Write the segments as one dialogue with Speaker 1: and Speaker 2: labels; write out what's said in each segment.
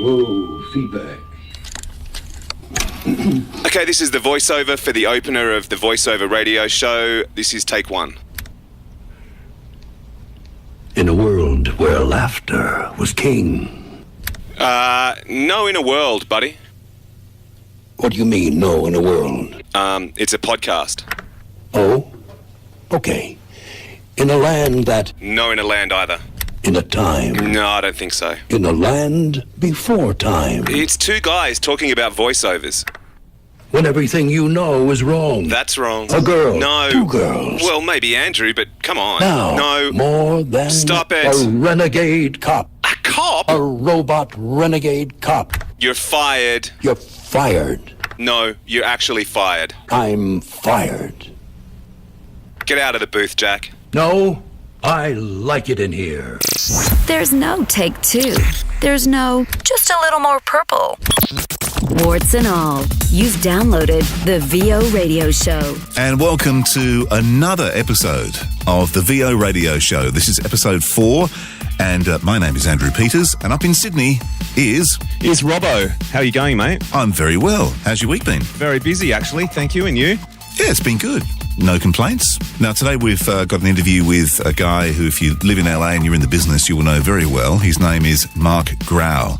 Speaker 1: Whoa, feedback.
Speaker 2: Okay, this is the voiceover for the opener of the voiceover radio show. This is take one.
Speaker 1: In a world where laughter was king.
Speaker 2: No in a world, buddy.
Speaker 1: What do you mean, no in a world?
Speaker 2: It's a podcast.
Speaker 1: Oh? Okay. In a land that...
Speaker 2: No in a land either.
Speaker 1: In a time...
Speaker 2: No, I don't think so.
Speaker 1: In a land before time.
Speaker 2: It's two guys talking about voiceovers.
Speaker 1: When everything you know is wrong.
Speaker 2: That's wrong.
Speaker 1: A girl.
Speaker 2: No.
Speaker 1: Two girls.
Speaker 2: Well, maybe Andrew, but come on.
Speaker 1: Now,
Speaker 2: no.
Speaker 1: More than...
Speaker 2: Stop it.
Speaker 1: A renegade cop.
Speaker 2: A cop?
Speaker 1: A robot renegade cop.
Speaker 2: You're fired.
Speaker 1: You're fired.
Speaker 2: No, you're actually fired.
Speaker 1: I'm fired.
Speaker 2: Get out of the booth, Jack.
Speaker 1: No, I like it in here.
Speaker 3: There's no take two. There's no just a little more purple. Warts and all, you've downloaded the VO Radio Show.
Speaker 4: And welcome to another episode of the VO Radio Show. This is episode 4, and my name is Andrew Peters, and up in Sydney is
Speaker 5: Robbo. How are you going, mate?
Speaker 4: I'm very well. How's your week been?
Speaker 5: Very busy, actually. Thank you. And you?
Speaker 4: Yeah, it's been good. No complaints. Now, today we've got an interview with a guy who, if you live in LA and you're in the business, you will know very well. His name is Marc Graue.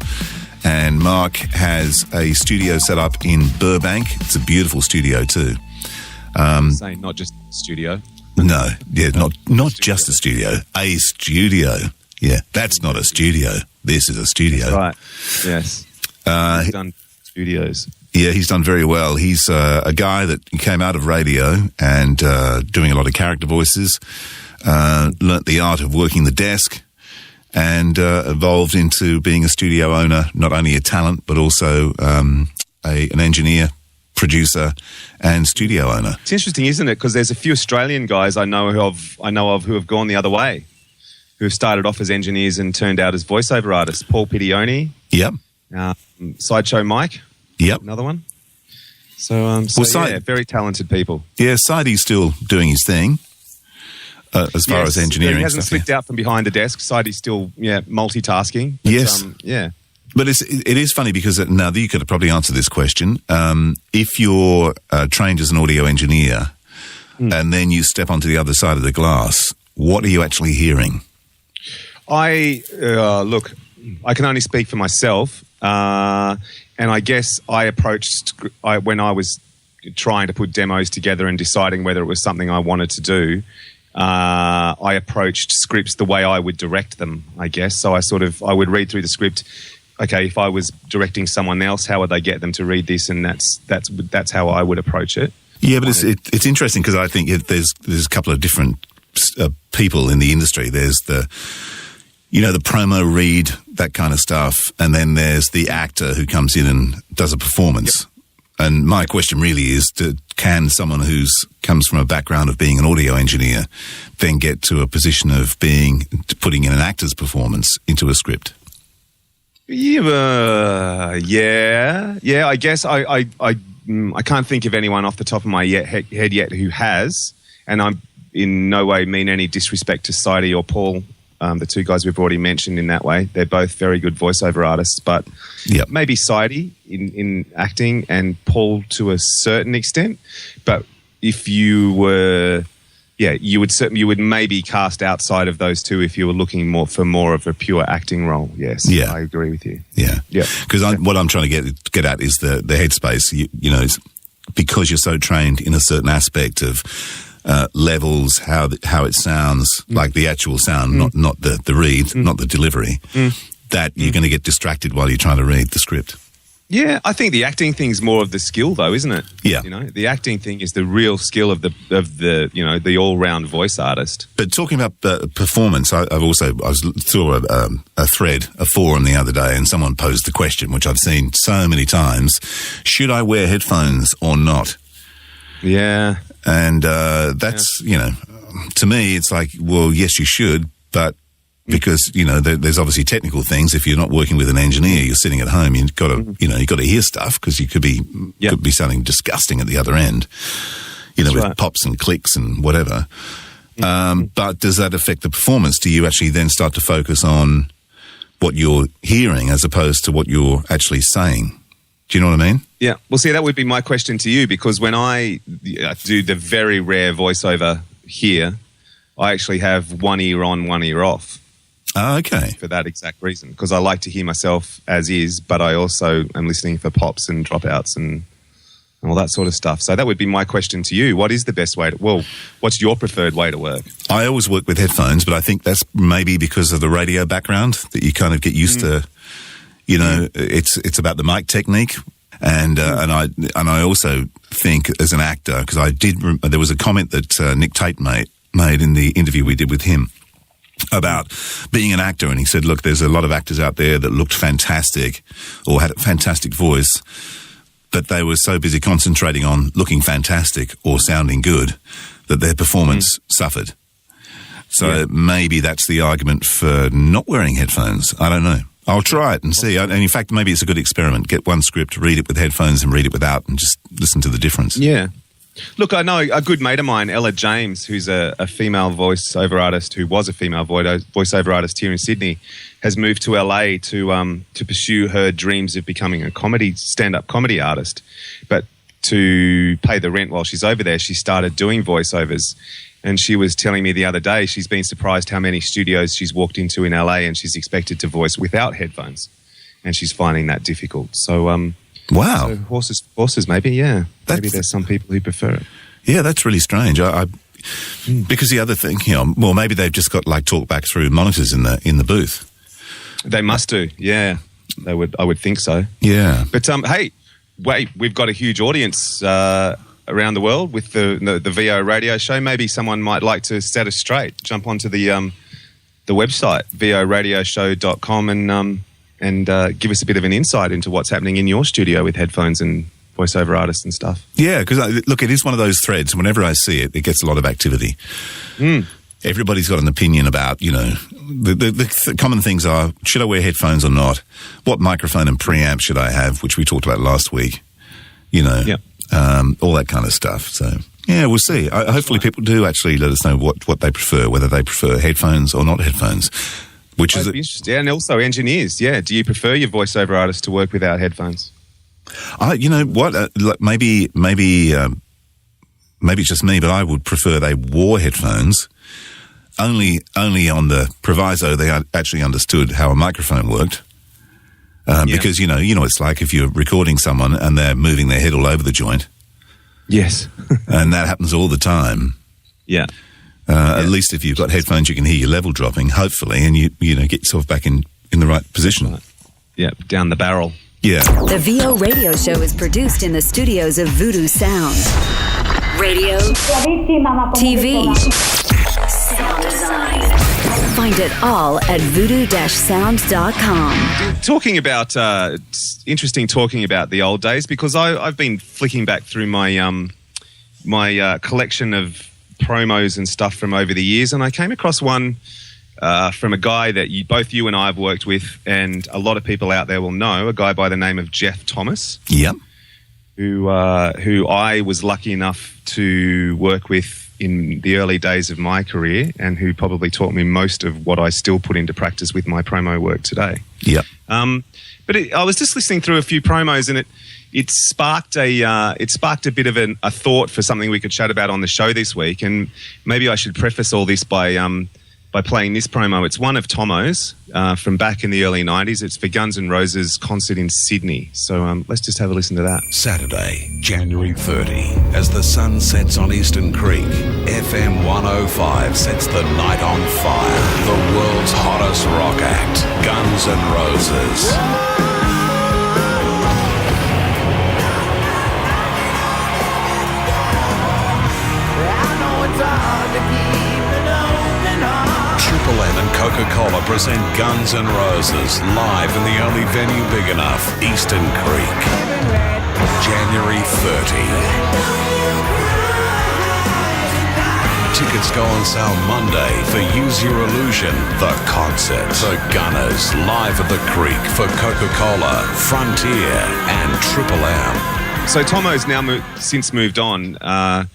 Speaker 4: And Marc has a studio set up in Burbank. It's a beautiful studio too.
Speaker 5: Saying not just studio.
Speaker 4: No, yeah, not just a studio. A studio. Yeah, that's not a studio. This is a studio.
Speaker 5: That's right. Yes. He's done studios.
Speaker 4: Yeah, he's done very well. He's a guy that came out of radio and doing a lot of character voices, learnt the art of working the desk, and evolved into being a studio owner, not only a talent, but also an engineer, producer, and studio owner.
Speaker 5: It's interesting, isn't it? Because there's a few Australian guys I know of who have gone the other way, who have started off as engineers and turned out as voiceover artists. Paul Pittione.
Speaker 4: Yep.
Speaker 5: Sideshow Mike.
Speaker 4: Yep.
Speaker 5: Another one. So very talented people.
Speaker 4: Yeah, Sidey's still doing his thing as far as engineering.
Speaker 5: He hasn't slipped out from behind the desk. Sidey's still, multitasking. But,
Speaker 4: yes. But it is funny because now you could probably answer this question. If you're trained as an audio engineer and then you step onto the other side of the glass, what are you actually hearing? I can only speak for myself. And I guess when I was trying to put demos together and deciding whether it was something I wanted to do, I approached scripts the way I would direct them, I guess. So I would read through the script. Okay, if I was directing someone else, how would they get them to read this? And that's how I would approach it. Yeah, but it's interesting because I think there's a couple of different people in the industry. There's the promo read, that kind of stuff, and then there's the actor who comes in and does a performance. Yep. And my question really is, can someone comes from a background of being an audio engineer then get to a position of putting in an actor's performance into a script? Yeah. I guess I can't think of anyone off the top of my head yet who has, and I'm in no way mean any disrespect to Sidey or Paul. The two guys we've already mentioned in that way. They're both very good voiceover artists, but maybe Sidey in acting and Paul to a certain extent. But if you were, you would maybe cast outside of those two if you were looking for more of a pure acting role. Yes, I agree with you. Yeah. Because what I'm trying to get at is the headspace. It's because you're so trained in a certain aspect of levels, how it sounds, like the actual sound, not the read, not the delivery, that you're going to get distracted while you're trying to read the script.
Speaker 5: Yeah, I think the acting thing's more of the skill, though, isn't it?
Speaker 4: Yeah,
Speaker 5: the acting thing is the real skill of the all-round voice artist.
Speaker 4: But talking about performance, I saw a thread, a forum the other day, and someone posed the question, which I've seen so many times: should I wear headphones or not?
Speaker 5: Yeah.
Speaker 4: And that's, to me, it's like, well, yes, you should, but because, there's obviously technical things. If you're not working with an engineer, you're sitting at home, you've got to hear stuff because you could be something disgusting at the other end, with pops and clicks and whatever. But does that affect the performance? Do you actually then start to focus on what you're hearing as opposed to what you're actually saying. Do you know what I mean?
Speaker 5: Yeah. Well, see, that would be my question to you, because when I do the very rare voiceover here, I actually have one ear on, one ear off.
Speaker 4: Oh, okay.
Speaker 5: For that exact reason, because I like to hear myself as is, but I also am listening for pops and dropouts and all that sort of stuff. So that would be my question to you. What is the best way to, well, what's your preferred way to work?
Speaker 4: I always work with headphones, but I think that's maybe because of the radio background that you kind of get used to. You know, it's about the mic technique, and I also think as an actor, because there was a comment that Nick Tate made in the interview we did with him about being an actor, and he said, look, there's a lot of actors out there that looked fantastic or had a fantastic voice, but they were so busy concentrating on looking fantastic or sounding good that their performance suffered. So maybe that's the argument for not wearing headphones. I don't know. I'll try it and see. And in fact, maybe it's a good experiment. Get one script, read it with headphones and read it without, and just listen to the difference.
Speaker 5: Yeah. Look, I know a good mate of mine, Ella James, who's a female voiceover artist, who was a female voiceover artist here in Sydney, has moved to LA to pursue her dreams of becoming a stand-up comedy artist. But to pay the rent while she's over there, she started doing voiceovers. And she was telling me the other day she's been surprised how many studios she's walked into in LA, and she's expected to voice without headphones. And she's finding that difficult. So,
Speaker 4: wow.
Speaker 5: So horses, maybe, yeah. Maybe there's some people who prefer it.
Speaker 4: Yeah, that's really strange. Because the other thing, well, maybe they've just got like talkback through monitors in the booth.
Speaker 5: They must do, yeah. I would think so.
Speaker 4: Yeah.
Speaker 5: But hey, wait, we've got a huge audience around the world with the VO radio show. Maybe someone might like to set us straight. Jump onto the website voradioshow.com and give us a bit of an insight into what's happening in your studio with headphones and voiceover artists and stuff.
Speaker 4: Yeah, because look, it is one of those threads. Whenever I see it, it gets a lot of activity. Everybody's got an opinion about, the common things are, should I wear headphones or not? What microphone and preamp should I have, which we talked about last week? All that kind of stuff. So, yeah, we'll see. Hopefully people do actually let us know what they prefer, whether they prefer headphones or not headphones. Which is
Speaker 5: interesting. And also engineers, yeah. Do you prefer your voiceover artists to work without headphones?
Speaker 4: You know what? Maybe it's just me, but I would prefer they wore headphones. Only on the proviso they actually understood how a microphone worked. Because, you know it's like if you're recording someone and they're moving their head all over the joint. Yes. And that happens all the time.
Speaker 5: Yeah.
Speaker 4: At least if you've got headphones, you can hear your level dropping, hopefully, and you get yourself back in the right position.
Speaker 5: Yeah, down the barrel.
Speaker 4: Yeah.
Speaker 3: The VO Radio Show is produced in the studios of Voodoo Sound. Radio, TV, sound design. Find it all at voodoo-sound.com.
Speaker 5: Talking about, interesting talking about the old days, because I've been flicking back through my my collection of promos and stuff from over the years, and I came across one from a guy that both you and I have worked with, and a lot of people out there will know, a guy by the name of Jeff Thomas.
Speaker 4: Yep.
Speaker 5: Who I was lucky enough to work with in the early days of my career, and who probably taught me most of what I still put into practice with my promo work today.
Speaker 4: Yep.
Speaker 5: But I was just listening through a few promos, and it sparked a bit of a thought for something we could chat about on the show this week. And maybe I should preface all this by playing this promo. It's one of Tomo's from back in the early 90s. It's for Guns N' Roses concert in Sydney. So let's just have a listen to that.
Speaker 6: Saturday, January 30, as the sun sets on Eastern Creek, FM 105 sets the night on fire. The world's hottest rock act, Guns N' Roses. Triple M and Coca-Cola present Guns N' Roses live in the only venue big enough, Eastern Creek. January 30. Tickets go on sale Monday for Use Your Illusion, the concert. The Gunners live at the Creek for Coca-Cola, Frontier and Triple M.
Speaker 5: So Tomo's now since moved on, but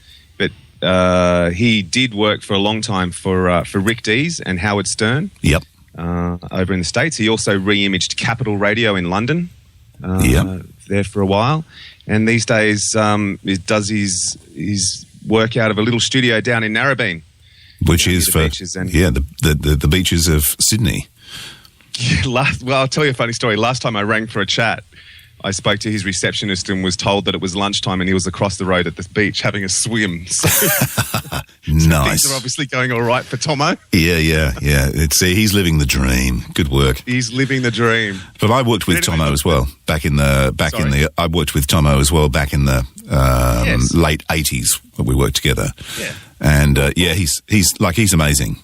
Speaker 5: he did work for a long time for Rick Dees and Howard Stern.
Speaker 4: Yep.
Speaker 5: over in the States. He also re-imaged Capital Radio in London there for a while. And these days he does his work out of a little studio down in Narrabeen.
Speaker 4: Which is for the beaches of Sydney.
Speaker 5: Well, I'll tell you a funny story. Last time I rang for a chat, I spoke to his receptionist and was told that it was lunchtime and he was across the road at the beach having a swim. So,
Speaker 4: nice.
Speaker 5: Things are obviously going all right for Tomo.
Speaker 4: Yeah. He's living the dream. Good work.
Speaker 5: He's living the dream.
Speaker 4: But I worked with Tomo as well I worked with Tomo as well back in the late 80s when we worked together. Yeah. And he's amazing.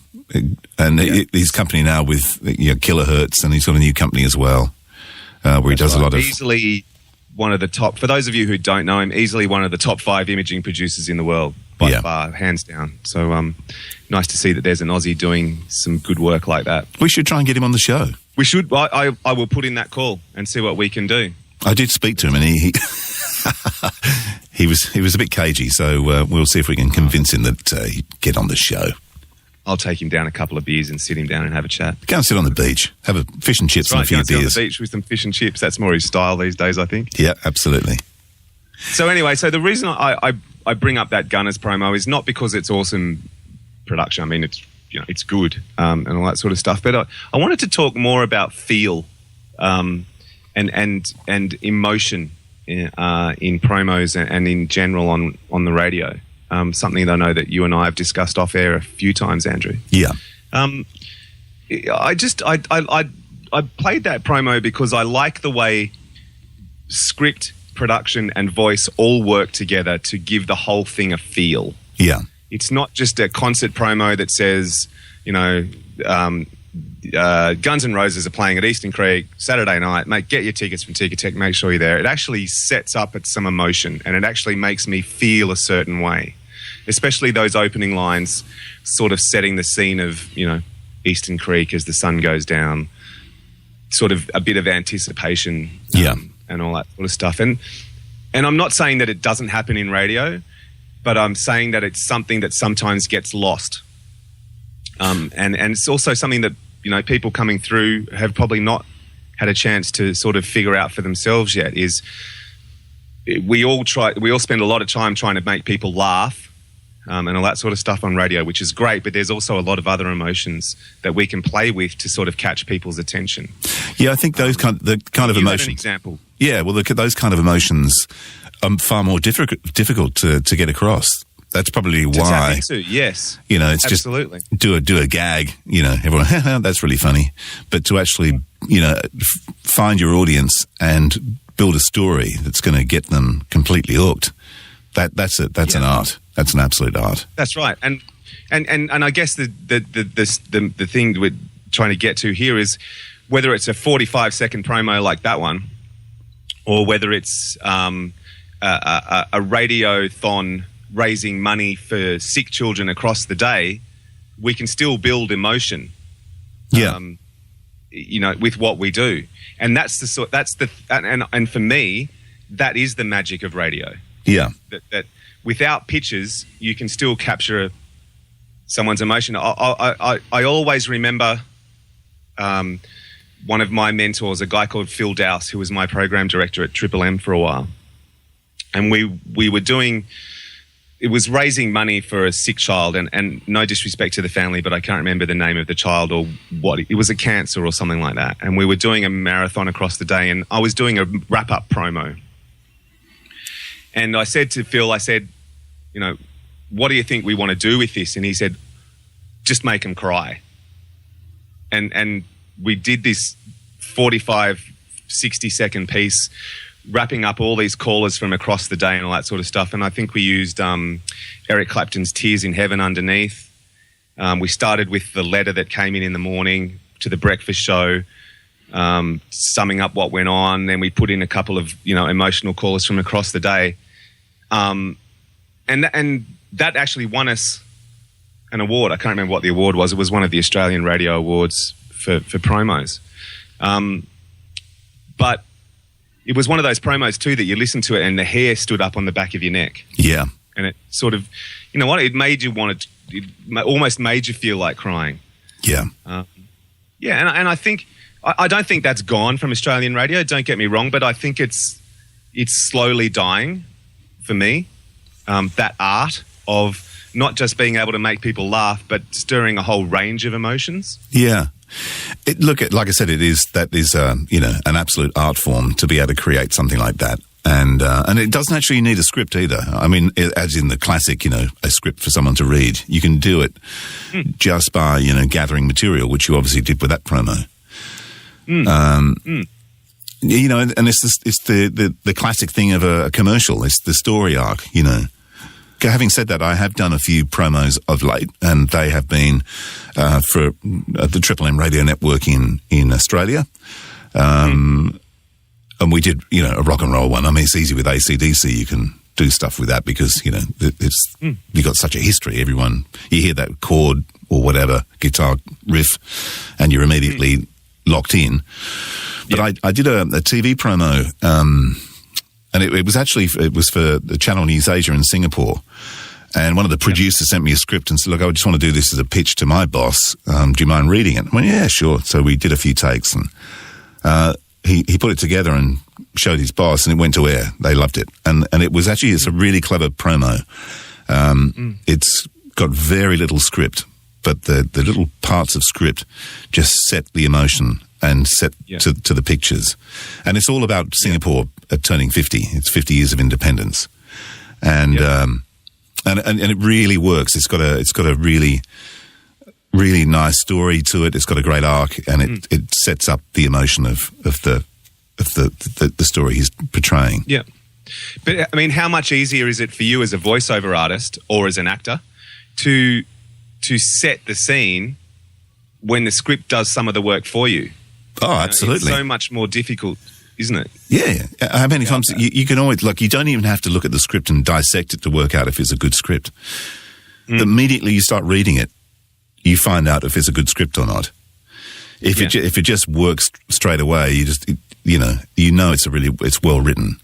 Speaker 4: And his company now with Kilohertz, and he's got a new company as well. Where he does a lot of...
Speaker 5: Easily one of the top... For those of you who don't know him, easily one of the top 5 imaging producers in the world, by far, hands down. So nice to see that there's an Aussie doing some good work like that.
Speaker 4: We should try and get him on the show.
Speaker 5: We should. I will put in that call and see what we can do.
Speaker 4: I did speak to him, and he was a bit cagey, so we'll see if we can convince him that he'd get on the show.
Speaker 5: I'll take him down a couple of beers and sit him down and have a chat.
Speaker 4: Go and sit on the beach. Have a fish and chips and a few beers.
Speaker 5: Sit on the beach with some fish and chips. That's more his style these days, I think.
Speaker 4: Yeah, absolutely.
Speaker 5: So anyway, the reason I bring up that Gunners promo is not because it's awesome production. I mean, it's good and all that sort of stuff. But I wanted to talk more about feel and emotion in promos and in general on the radio. Something that I know that you and I have discussed off air a few times, Andrew.
Speaker 4: Yeah.
Speaker 5: I played that promo because I like the way script, production, and voice all work together to give the whole thing a feel.
Speaker 4: Yeah.
Speaker 5: It's not just a concert promo that says, Guns N' Roses are playing at Eastern Creek Saturday night. Mate, get your tickets from Ticketek. Make sure you're there. It actually sets up some emotion, and it actually makes me feel a certain way. Especially those opening lines, sort of setting the scene of, Eastern Creek as the sun goes down, sort of a bit of anticipation, and all that sort of stuff. And I'm not saying that it doesn't happen in radio, but I'm saying that it's something that sometimes gets lost. And it's also something that, people coming through have probably not had a chance to sort of figure out for themselves yet, is we all spend a lot of time trying to make people laugh. And all that sort of stuff on radio, which is great, but there's also a lot of other emotions that we can play with to sort of catch people's attention.
Speaker 4: Yeah, I think those kind of emotions.
Speaker 5: Have an example.
Speaker 4: Yeah, well, look at those kind of emotions are far more difficult to get across. That's probably why.
Speaker 5: Tap into, yes.
Speaker 4: It's
Speaker 5: absolutely.
Speaker 4: Just do a gag. Everyone, that's really funny. But to actually, find your audience and build a story that's going to get them completely hooked. That's an art. That's an absolute art.
Speaker 5: That's right. And I guess the thing we're trying to get to here is whether it's a 45-second promo like that one, or whether it's a radiothon raising money for sick children across the day, we can still build emotion.
Speaker 4: Yeah.
Speaker 5: With what we do, and and for me, that is the magic of radio.
Speaker 4: Yeah.
Speaker 5: That without pictures, you can still capture someone's emotion. I always remember one of my mentors, a guy called Phil Dowse, who was my program director at Triple M for a while. And we were doing... It was raising money for a sick child, and no disrespect to the family, but I can't remember the name of the child or what. It was a cancer or something like that. And we were doing a marathon across the day, and I was doing a wrap-up promo. And I said to Phil, what do you think we want to do with this? And he said, just make them cry. And we did this 45, 60-second piece, wrapping up all these callers from across the day and all that sort of stuff. And I think we used Eric Clapton's Tears in Heaven underneath. We started with the letter that came in the morning to the breakfast show, summing up what went on. Then we put in a couple of, emotional callers from across the day. And that actually won us an award. I can't remember what the award was. It was one of the Australian Radio Awards for promos. But it was one of those promos too that you listened to it and the hair stood up on the back of your neck.
Speaker 4: Yeah.
Speaker 5: And it sort of, it made you it almost made you feel like crying.
Speaker 4: Yeah.
Speaker 5: Yeah, and I think I don't think that's gone from Australian radio. Don't get me wrong, but I think it's slowly dying for me. That art of not just being able to make people laugh, but stirring a whole range of emotions.
Speaker 4: Yeah. Like I said, that is an absolute art form to be able to create something like that. And it doesn't actually need a script either. I mean, as in the classic, a script for someone to read. You can do it just by, gathering material, which you obviously did with that promo. And it's the classic thing of a commercial. It's the story arc, Having said that, I have done a few promos of late, and they have been for the Triple M radio network in Australia. And we did, a rock and roll one. I mean, it's easy with AC/DC. You can do stuff with that because, you've got such a history. Everyone, you hear that chord or whatever, guitar riff, and you're immediately locked in. But I did a TV promo, and it was for the Channel News Asia in Singapore. And one of the producers sent me a script and said, look, I just want to do this as a pitch to my boss. Do you mind reading it? I went, yeah, sure. So we did a few takes, and he put it together and showed his boss, and it went to air. They loved it. And it's a really clever promo. It's got very little script, but the little parts of script just set the emotion and set to the pictures. And it's all about Singapore turning 50. It's 50 years of independence. And it really works. It's got a really, really nice story to it. It's got a great arc, and it sets up the emotion of the story he's portraying.
Speaker 5: Yeah. But I mean, how much easier is it for you as a voiceover artist or as an actor to set the scene when the script does some of the work for you?
Speaker 4: Oh, absolutely.
Speaker 5: It's so much more difficult, isn't it?
Speaker 4: Yeah. How many times you can always you don't even have to look at the script and dissect it to work out if it's a good script. Immediately you start reading it, you find out if it's a good script or not. If it just works straight away, it's well written.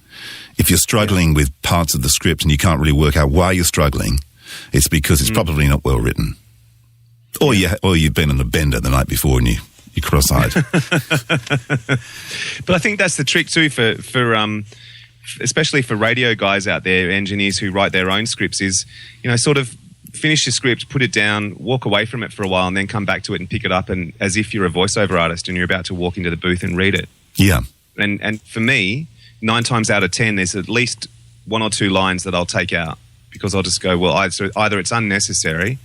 Speaker 4: If you're struggling with parts of the script and you can't really work out why you're struggling, it's because it's probably not well written. Or you've been on a bender the night before and you're cross-eyed.
Speaker 5: But I think that's the trick too for especially for radio guys out there, engineers who write their own scripts, is sort of finish your script, put it down, walk away from it for a while, and then come back to it and pick it up, and as if you're a voiceover artist and you're about to walk into the booth and read it.
Speaker 4: Yeah.
Speaker 5: And for me, 9 times out of 10, there's at least 1 or 2 lines that I'll take out because I'll just go, well, either it's unnecessary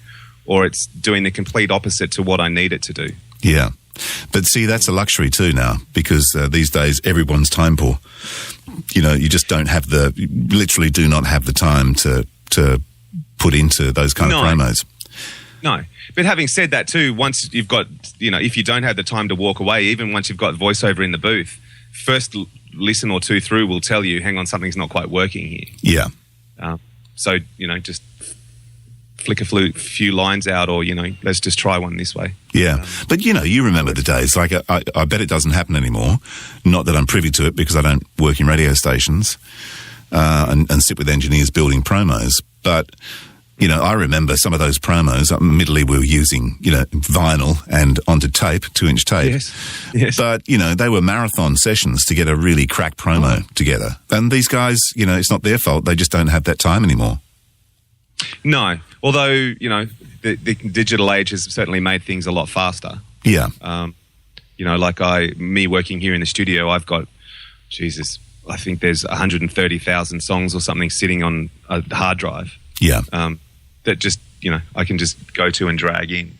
Speaker 5: or it's doing the complete opposite to what I need it to do.
Speaker 4: Yeah. But see, that's a luxury too now, because these days everyone's time poor. You just literally do not have the time to put into those kind of promos.
Speaker 5: No. But having said that too, once you've got, if you don't have the time to walk away, even once you've got voiceover in the booth, first listen or 2 through will tell you, hang on, something's not quite working here.
Speaker 4: Yeah.
Speaker 5: So, just flick a few lines out, or, let's just try one this way.
Speaker 4: Yeah. But, you remember the days. Like, I bet it doesn't happen anymore. Not that I'm privy to it, because I don't work in radio stations and sit with engineers building promos. But, I remember some of those promos. Admittedly, we were using, vinyl and onto tape, 2-inch tape.
Speaker 5: Yes.
Speaker 4: But, they were marathon sessions to get a really crack promo together. And these guys, it's not their fault. They just don't have that time anymore.
Speaker 5: No. Although, the digital age has certainly made things a lot faster.
Speaker 4: Yeah.
Speaker 5: Me working here in the studio, I've got, I think there's 130,000 songs or something sitting on a hard drive.
Speaker 4: Yeah.
Speaker 5: That just, I can just go to and drag in.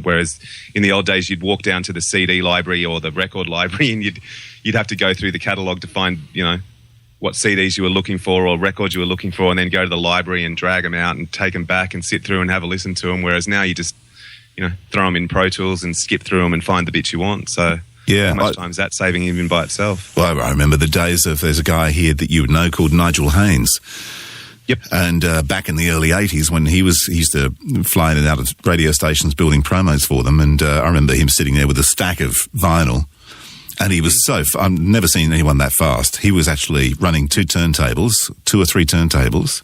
Speaker 5: Whereas in the old days, you'd walk down to the CD library or the record library, and you'd have to go through the catalogue to find, what CDs you were looking for or records you were looking for, and then go to the library and drag them out and take them back and sit through and have a listen to them. Whereas now you just, throw them in Pro Tools and skip through them and find the bits you want. So how much time is that saving even by itself?
Speaker 4: Well, I remember the days of, there's a guy here that you would know called Nigel Haynes.
Speaker 5: Yep.
Speaker 4: And back in the early 80s, when he used to fly in and out of radio stations building promos for them, and I remember him sitting there with a stack of vinyl, and he was I've never seen anyone that fast. He was actually running 2 or 3 turntables,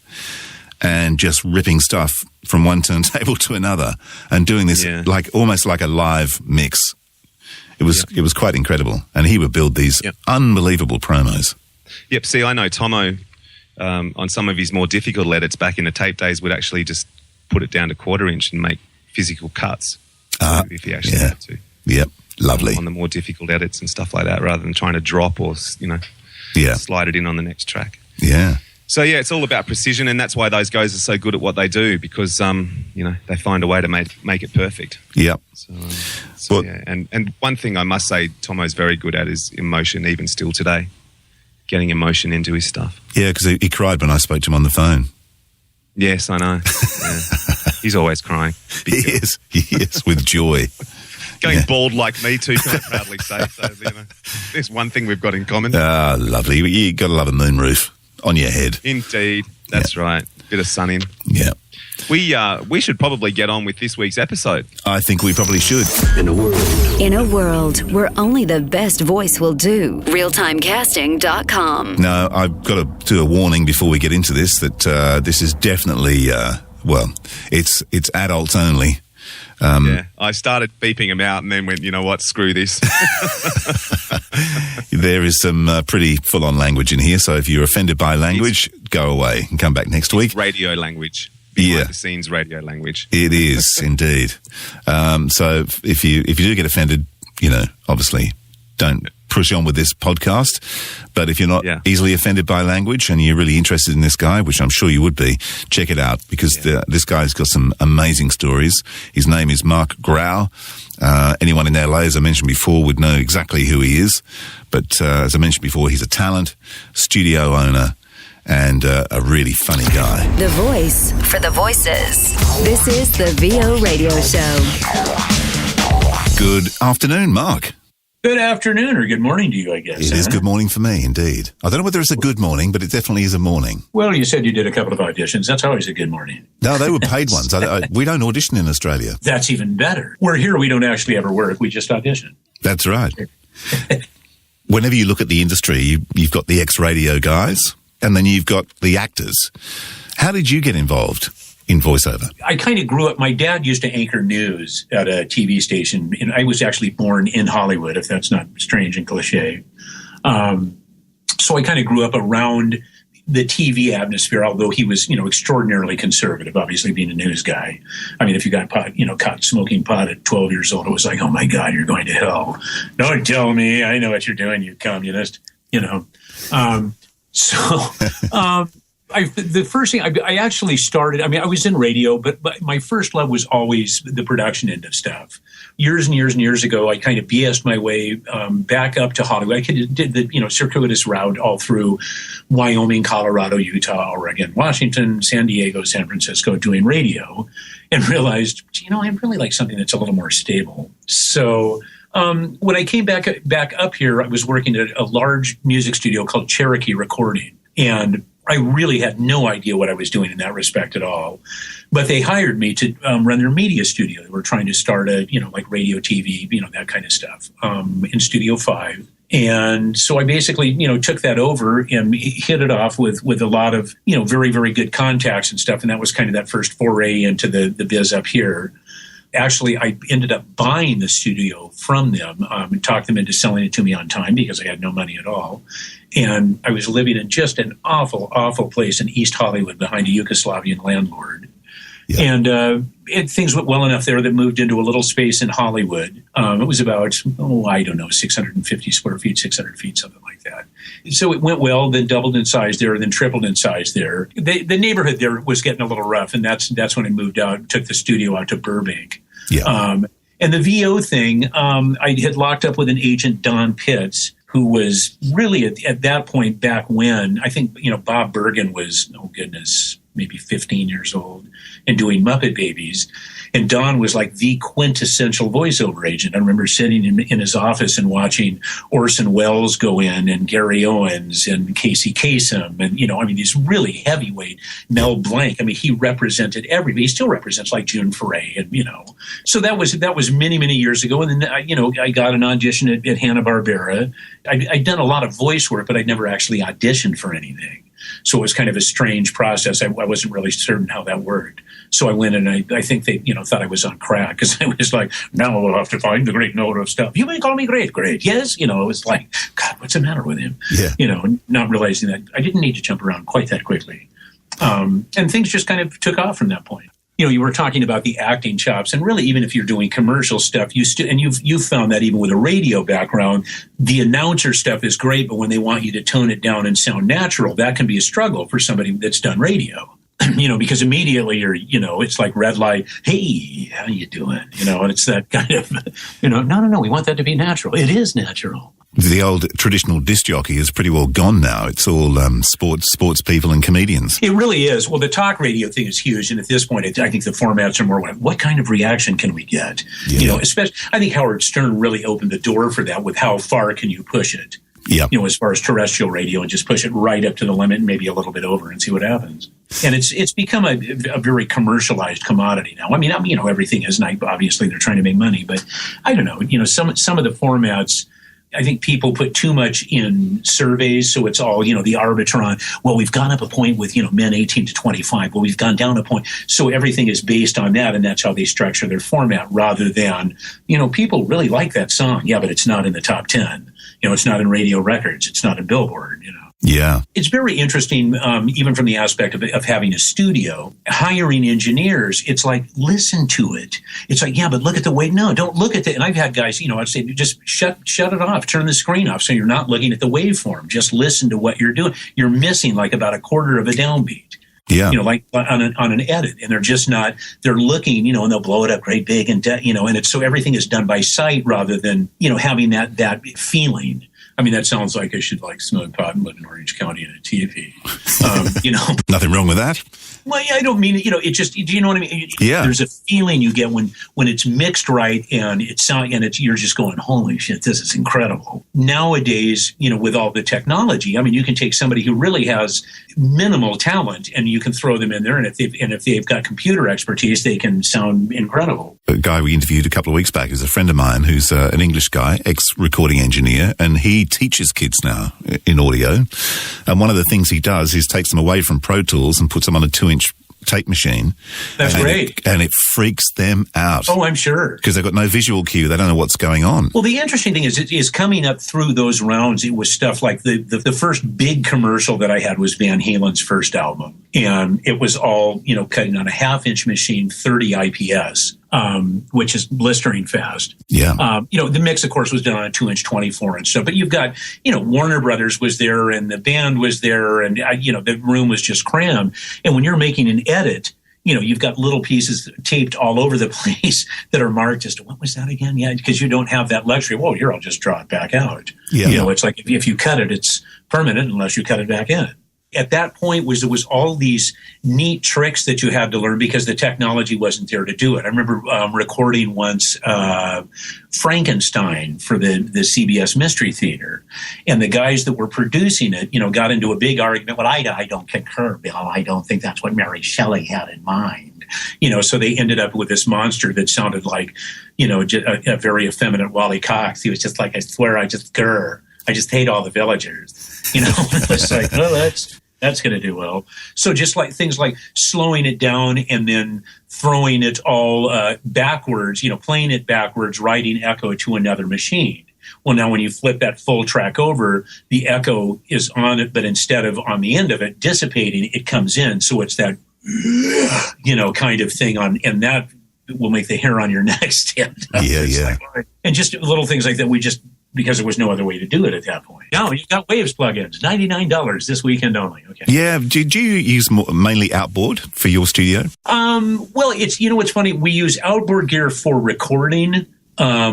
Speaker 4: and just ripping stuff from one turntable to another, and doing this almost like a live mix. It was quite incredible. And he would build these unbelievable promos.
Speaker 5: Yep. See, I know Tomo on some of his more difficult edits back in the tape days would actually just put it down to 1/4 inch and make physical cuts if he actually had to.
Speaker 4: Yep. Lovely.
Speaker 5: On the more difficult edits and stuff like that, rather than trying to drop or, slide it in on the next track.
Speaker 4: Yeah.
Speaker 5: So, it's all about precision, and that's why those guys are so good at what they do, because, they find a way to make it perfect.
Speaker 4: Yep.
Speaker 5: So And one thing I must say Tomo's very good at is emotion, even still today, getting emotion into his stuff.
Speaker 4: Yeah, because he cried when I spoke to him on the phone.
Speaker 5: Yes, I know. Yeah. He's always crying.
Speaker 4: He is, with joy.
Speaker 5: Going bald like me too, can I proudly say. So, there's one thing we've got in common.
Speaker 4: Ah, lovely. You got to love a moonroof on your head.
Speaker 5: Indeed. That's right. Bit of sun in.
Speaker 4: Yeah.
Speaker 5: We should probably get on with this week's episode.
Speaker 4: I think we probably should.
Speaker 3: In a world where only the best voice will do. Realtimecasting.com.
Speaker 4: Now, I've got to do a warning before we get into this that this is definitely, it's adults only.
Speaker 5: I started beeping them out and then went, you know what, screw this.
Speaker 4: There is some pretty full-on language in here, so if you're offended by language, go away and come back next week.
Speaker 5: Radio language. Behind-the-scenes radio language.
Speaker 4: It is, indeed. So if you do get offended, obviously don't push on with this podcast. But if you're not easily offended by language and you're really interested in this guy, which I'm sure you would be, check it out, because this guy's got some amazing stories. His name is Marc Graue. Anyone in LA, as I mentioned before, would know exactly who he is. But as I mentioned before, he's a talent, studio owner, and a really funny guy.
Speaker 3: The voice for the voices. This is the VO Radio Show.
Speaker 4: Good afternoon, Mark.
Speaker 7: Good afternoon or good morning to you, I guess.
Speaker 4: It is good morning for me, indeed. I don't know whether it's a good morning, but it definitely is a morning.
Speaker 7: Well, you said you did a couple of auditions. That's always a good morning.
Speaker 4: No, they were paid ones. We don't audition in Australia.
Speaker 7: That's even better. We're here. We don't actually ever work. We just audition.
Speaker 4: That's right. Whenever you look at the industry, you've got the ex-radio guys, and then you've got the actors. How did you get involved in voiceover?
Speaker 7: I kind of grew up. My dad used to anchor news at a TV station, and I was actually born in Hollywood, if that's not strange and cliche. So I kind of grew up around the TV atmosphere, although he was, extraordinarily conservative, obviously being a news guy. I mean, if you got caught smoking pot at 12 years old, it was like, oh my God, you're going to hell. Don't tell me. I know what you're doing, you communist, the first thing I actually started, I was in radio, but my first love was always the production end of stuff. Years and years and years ago, I kind of BS'd my way back up to Hollywood. I did the circuitous route all through Wyoming, Colorado, Utah, Oregon, Washington, San Diego, San Francisco, doing radio, and realized, I really like something that's a little more stable. So when I came back up here, I was working at a large music studio called Cherokee Recording, and I really had no idea what I was doing in that respect at all. But they hired me to run their media studio. They were trying to start like radio, TV, that kind of stuff in Studio 5. And so I basically, took that over and hit it off with a lot of, very, very good contacts and stuff. And that was kind of that first foray into the biz up here. Actually, I ended up buying the studio from them and talked them into selling it to me on time because I had no money at all. And I was living in just an awful, awful place in East Hollywood behind a Yugoslavian landlord. Yeah. And things went well enough there that moved into a little space in Hollywood. It was about, 650 square feet, 600 feet, something like that. So it went well, then doubled in size there, then tripled in size there. The neighborhood there was getting a little rough, and that's when I moved out, took the studio out to Burbank. Yeah. And the VO thing, I had locked up with an agent, Don Pitts, who was really at that point back when, I think, Bob Bergen was, maybe 15 years old and doing Muppet Babies. And Don was like the quintessential voiceover agent. I remember sitting in his office and watching Orson Welles go in and Gary Owens and Casey Kasem and, these really heavyweight Mel Blanc. He represented everybody. He still represents like June Foray and, So that was many, many years ago. And then, I got an audition at Hanna-Barbera. I'd done a lot of voice work, but I'd never actually auditioned for anything. So it was kind of a strange process. I wasn't really certain how that worked. So I went and I think they, thought I was on crack because I was like, now we'll have to find the great knower of stuff. You may call me great. Yes. It was like, God, what's the matter with him?
Speaker 4: Yeah.
Speaker 7: Not realizing that I didn't need to jump around quite that quickly. And things just kind of took off from that point. You were talking about the acting chops, and really, even if you're doing commercial stuff, you've found that even with a radio background, the announcer stuff is great, but when they want you to tone it down and sound natural, that can be a struggle for somebody that's done radio. Because immediately you're, it's like red light. Hey, how you doing? And it's that kind of, no, we want that to be natural. It is natural.
Speaker 4: The old traditional disc jockey is pretty well gone now. It's all sports people and comedians.
Speaker 7: It really is. Well, the talk radio thing is huge, and at this point, I think the formats are more like, what kind of reaction can we get?
Speaker 4: Yeah.
Speaker 7: Especially, I think Howard Stern really opened the door for that with how far can you push it?
Speaker 4: Yeah.
Speaker 7: As far as terrestrial radio, and just push it right up to the limit and maybe a little bit over and see what happens. And it's become a very commercialized commodity now. I mean, everything is nice. Obviously, they're trying to make money, but I don't know. Some of the formats, I think people put too much in surveys, so it's all, the arbitron. Well, we've gone up a point with, men 18 to 25. Well, we've gone down a point. So everything is based on that, and that's how they structure their format, rather than, people really like that song. Yeah, but it's not in the top 10. It's not in radio records. It's not in Billboard,
Speaker 4: Yeah.
Speaker 7: It's very interesting, even from the aspect of having a studio, hiring engineers. It's like, listen to it. It's like, yeah, but look at the way. No, don't look at it. And I've had guys, I'd say, just shut it off, turn the screen off, so you're not looking at the waveform. Just listen to what you're doing. You're missing like about a quarter of a downbeat.
Speaker 4: Yeah.
Speaker 7: Like on an edit, and they're just not, they're looking, and they'll blow it up great big and, and it's so everything is done by sight rather than, having that feeling. I mean, that sounds like I should smoke pot and live in Orange County in a TV.
Speaker 4: Nothing wrong with that.
Speaker 7: Well, yeah, I don't mean it. It just, do you know what I mean?
Speaker 4: Yeah.
Speaker 7: There's a feeling you get when it's mixed right, and you're just going, holy shit, this is incredible. Nowadays, with all the technology, I mean, you can take somebody who really has minimal talent and you can throw them in there, and if they've got computer expertise, they can sound incredible.
Speaker 4: A guy we interviewed a couple of weeks back is a friend of mine who's an English guy, ex-recording engineer, and he teaches kids now in audio. And one of the things he does is takes them away from Pro Tools and puts them on a 2-inch tape machine.
Speaker 7: That's great.
Speaker 4: And it freaks them out.
Speaker 7: Oh, I'm sure.
Speaker 4: Because they've got no visual cue. They don't know what's going on.
Speaker 7: Well, the interesting thing is coming up through those rounds, it was stuff like the first big commercial that I had was Van Halen's first album. And it was all, cutting on a 1/2-inch machine, 30 IPS. Which is blistering fast.
Speaker 4: Yeah.
Speaker 7: The mix, of course, was done on a 2-inch, 24-inch stuff. But you've got, Warner Brothers was there, and the band was there, and, the room was just crammed. And when you're making an edit, you've got little pieces taped all over the place that are marked as to, what was that again? Yeah, because you don't have that luxury. Whoa, here, I'll just draw it back out.
Speaker 4: Yeah.
Speaker 7: It's like if you cut it, it's permanent unless you cut it back in. At that point there was all these neat tricks that you had to learn because the technology wasn't there to do it. I remember recording once Frankenstein for the CBS Mystery Theater, and the guys that were producing it, got into a big argument. Well, I don't concur, Bill. I don't think that's what Mary Shelley had in mind. So they ended up with this monster that sounded like, a very effeminate Wally Cox. He was just like, I swear, I just hate all the villagers. It was like, oh, that's going to do well. So just like things like slowing it down and then throwing it all backwards, playing it backwards, writing echo to another machine. Well, now when you flip that full track over, the echo is on it, but instead of on the end of it dissipating, it comes in. So it's that, kind of thing on, and that will make the hair on your neck stand up.
Speaker 4: Yeah.
Speaker 7: Like, and just little things like that. Because there was no other way to do it at that point. Now you've got Waves plugins, $99 this weekend only. Okay.
Speaker 4: Yeah. Do you use mainly outboard for your studio?
Speaker 7: Well, it's what's funny. We use outboard gear for recording.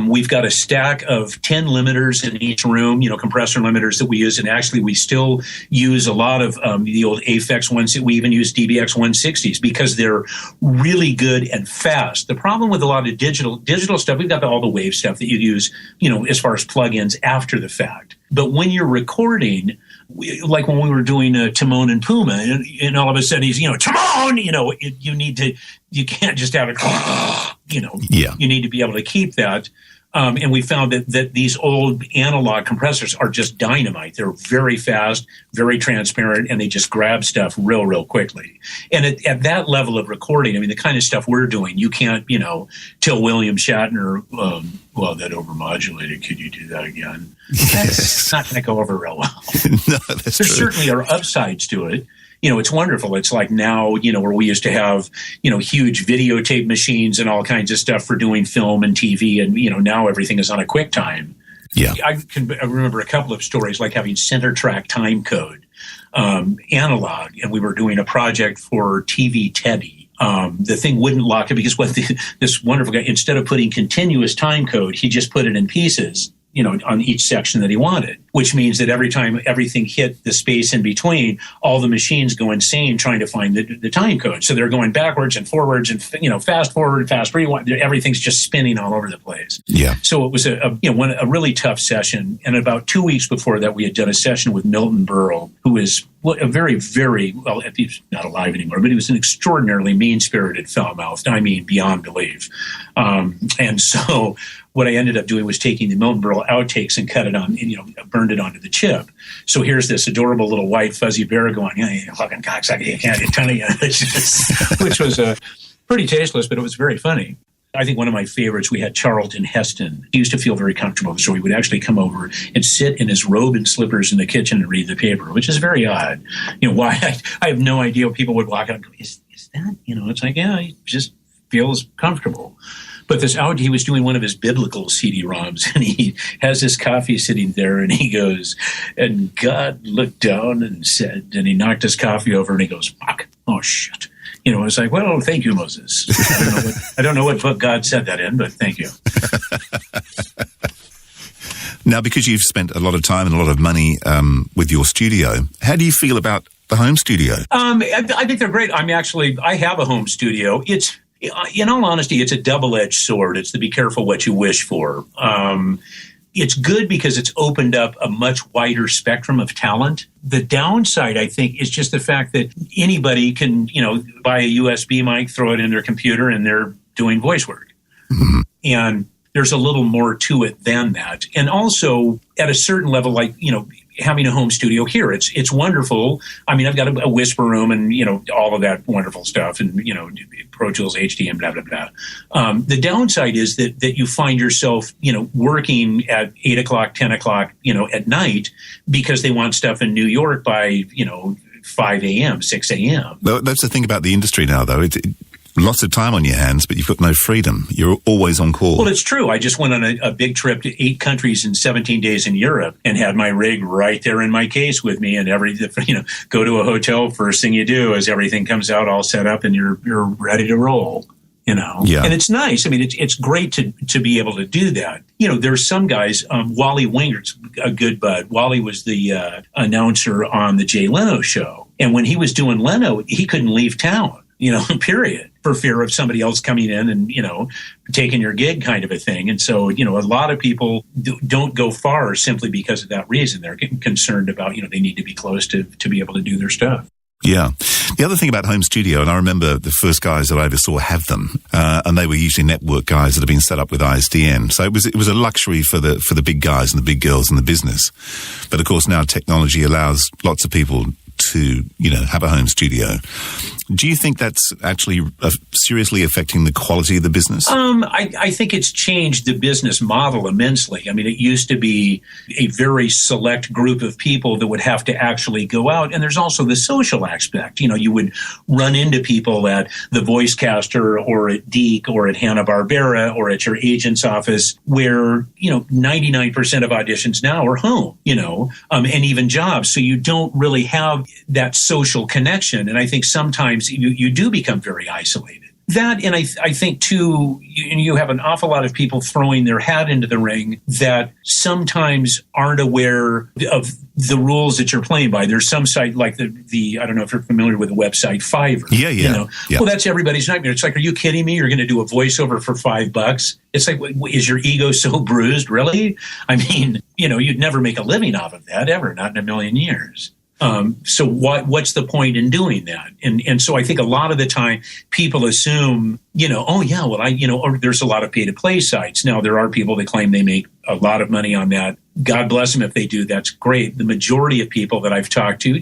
Speaker 7: We've got a stack of 10 limiters in each room, compressor limiters that we use. And actually, we still use a lot of the old Aphex ones. We even use DBX 160s because they're really good and fast. The problem with a lot of digital stuff, we've got all the wave stuff that you use, as far as plugins after the fact. But when you're recording, like when we were doing Timon and Pumbaa, and all of a sudden he's, Timon, you can't just have it,
Speaker 4: Yeah.
Speaker 7: You need to be able to keep that. And we found that these old analog compressors are just dynamite. They're very fast, very transparent, and they just grab stuff real quickly. And at that level of recording, I mean, the kind of stuff we're doing, you can't, tell William Shatner, well, that overmodulated, could you do that again? That's not going to go over real well.
Speaker 4: No, that's
Speaker 7: there
Speaker 4: true.
Speaker 7: certainly are upsides to it. It's wonderful. It's like now, where we used to have, huge videotape machines and all kinds of stuff for doing film and TV. And, now everything is on a QuickTime.
Speaker 4: Yeah.
Speaker 7: I remember a couple of stories like having center track time code, analog. And we were doing a project for TV Teddy. The thing wouldn't lock it because this wonderful guy, instead of putting continuous time code, he just put it in pieces, on each section that he wanted, which means that every time everything hit the space in between, all the machines go insane trying to find the time code. So they're going backwards and forwards and, fast forward, fast rewind. Everything's just spinning all over the place.
Speaker 4: Yeah.
Speaker 7: So it was a really tough session. And about 2 weeks before that, we had done a session with Milton Berle, who is a very, very, well, he's not alive anymore, but he was an extraordinarily mean-spirited, foul-mouthed, I mean, beyond belief. And so what I ended up doing was taking the Milton Berle outtakes and cut it on, burned it onto the chip. So here's this adorable little white fuzzy bear going, "Yeah, fucking cocksucker, you can't get a ton of you," which was pretty tasteless, but it was very funny. I think one of my favorites, we had Charlton Heston. He used to feel very comfortable, so he would actually come over and sit in his robe and slippers in the kitchen and read the paper, which is very odd. Why? I have no idea. People would walk out and go, is that? It's like, yeah, he just feels comfortable. But he was doing one of his biblical CD-ROMs, and he has his coffee sitting there, and he goes, "And God looked down and said," and he knocked his coffee over, and he goes, "Fuck, oh shit." It's like, well, thank you, Moses. I don't know what book God said that in, but thank you.
Speaker 4: Now, because you've spent a lot of time and a lot of money with your studio, how do you feel about the home studio?
Speaker 7: I think they're great. I mean, I have a home studio. In all honesty, it's a double-edged sword. It's to be careful what you wish for. It's good because it's opened up a much wider spectrum of talent. The downside, I think, is just the fact that anybody can, buy a USB mic, throw it in their computer, and they're doing voice work. Mm-hmm. And there's a little more to it than that. And also, at a certain level, like, having a home studio here, it's wonderful. I mean, I've got a whisper room and, all of that wonderful stuff and, Pro Tools, HD, and blah, blah, blah. The downside is that you find yourself, working at 8 o'clock, 10 o'clock, at night because they want stuff in New York by, 5 a.m., 6 a.m.
Speaker 4: That's the thing about the industry now, though. Lots of time on your hands, but you've got no freedom. You're always on call.
Speaker 7: Well, it's true. I just went on a big trip to 8 countries in 17 days in Europe and had my rig right there in my case with me. And go to a hotel. First thing you do is everything comes out all set up and you're ready to roll.
Speaker 4: Yeah.
Speaker 7: And it's nice. I mean, it's great to be able to do that. There's some guys. Wally Wingert's a good bud. Wally was the announcer on the Jay Leno show, and when he was doing Leno, he couldn't leave town. Period, for fear of somebody else coming in and, taking your gig kind of a thing. And so, a lot of people don't go far simply because of that reason. They're getting concerned about, they need to be close to be able to do their stuff.
Speaker 4: Yeah. The other thing about home studio, and I remember the first guys that I ever saw have them, and they were usually network guys that had been set up with ISDN. So it was a luxury for the big guys and the big girls in the business. But of course now technology allows lots of people to, have a home studio. Do you think that's actually seriously affecting the quality of the business?
Speaker 7: I think it's changed the business model immensely. I mean, it used to be a very select group of people that would have to actually go out. And there's also the social aspect. You would run into people at the Voicecaster or at Deke or at Hanna-Barbera or at your agent's office where, 99% of auditions now are home, and even jobs. So you don't really have that social connection. And I think sometimes you do become very isolated. That, and I think, too, you have an awful lot of people throwing their hat into the ring that sometimes aren't aware of the rules that you're playing by. There's some site like the I don't know if you're familiar with the website Fiverr.
Speaker 4: Yeah.
Speaker 7: Well, that's everybody's nightmare. It's like, are you kidding me? You're going to do a voiceover for $5? It's like, is your ego so bruised? Really? I mean, you'd never make a living off of that ever, not in a million years. So what's the point in doing that? And so I think a lot of the time people assume, or there's a lot of pay-to-play sites. Now, there are people that claim they make a lot of money on that. God bless them if they do. That's great. The majority of people that I've talked to,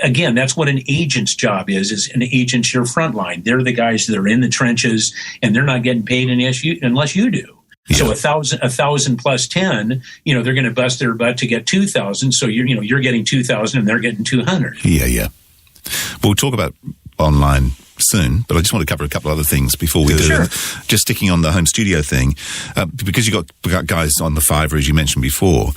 Speaker 7: again, that's what an agent's job is an agent's your front line. They're the guys that are in the trenches, and they're not getting paid unless you do. Yeah. So 1,000 plus 10, they're going to bust their butt to get 2,000. So you're getting 2,000 and they're getting 200.
Speaker 4: Yeah. We'll talk about online soon, but I just want to cover a couple other things before we do.
Speaker 7: Sure.
Speaker 4: Just sticking on the home studio thing, because you've got guys on the Fiverr, as you mentioned before,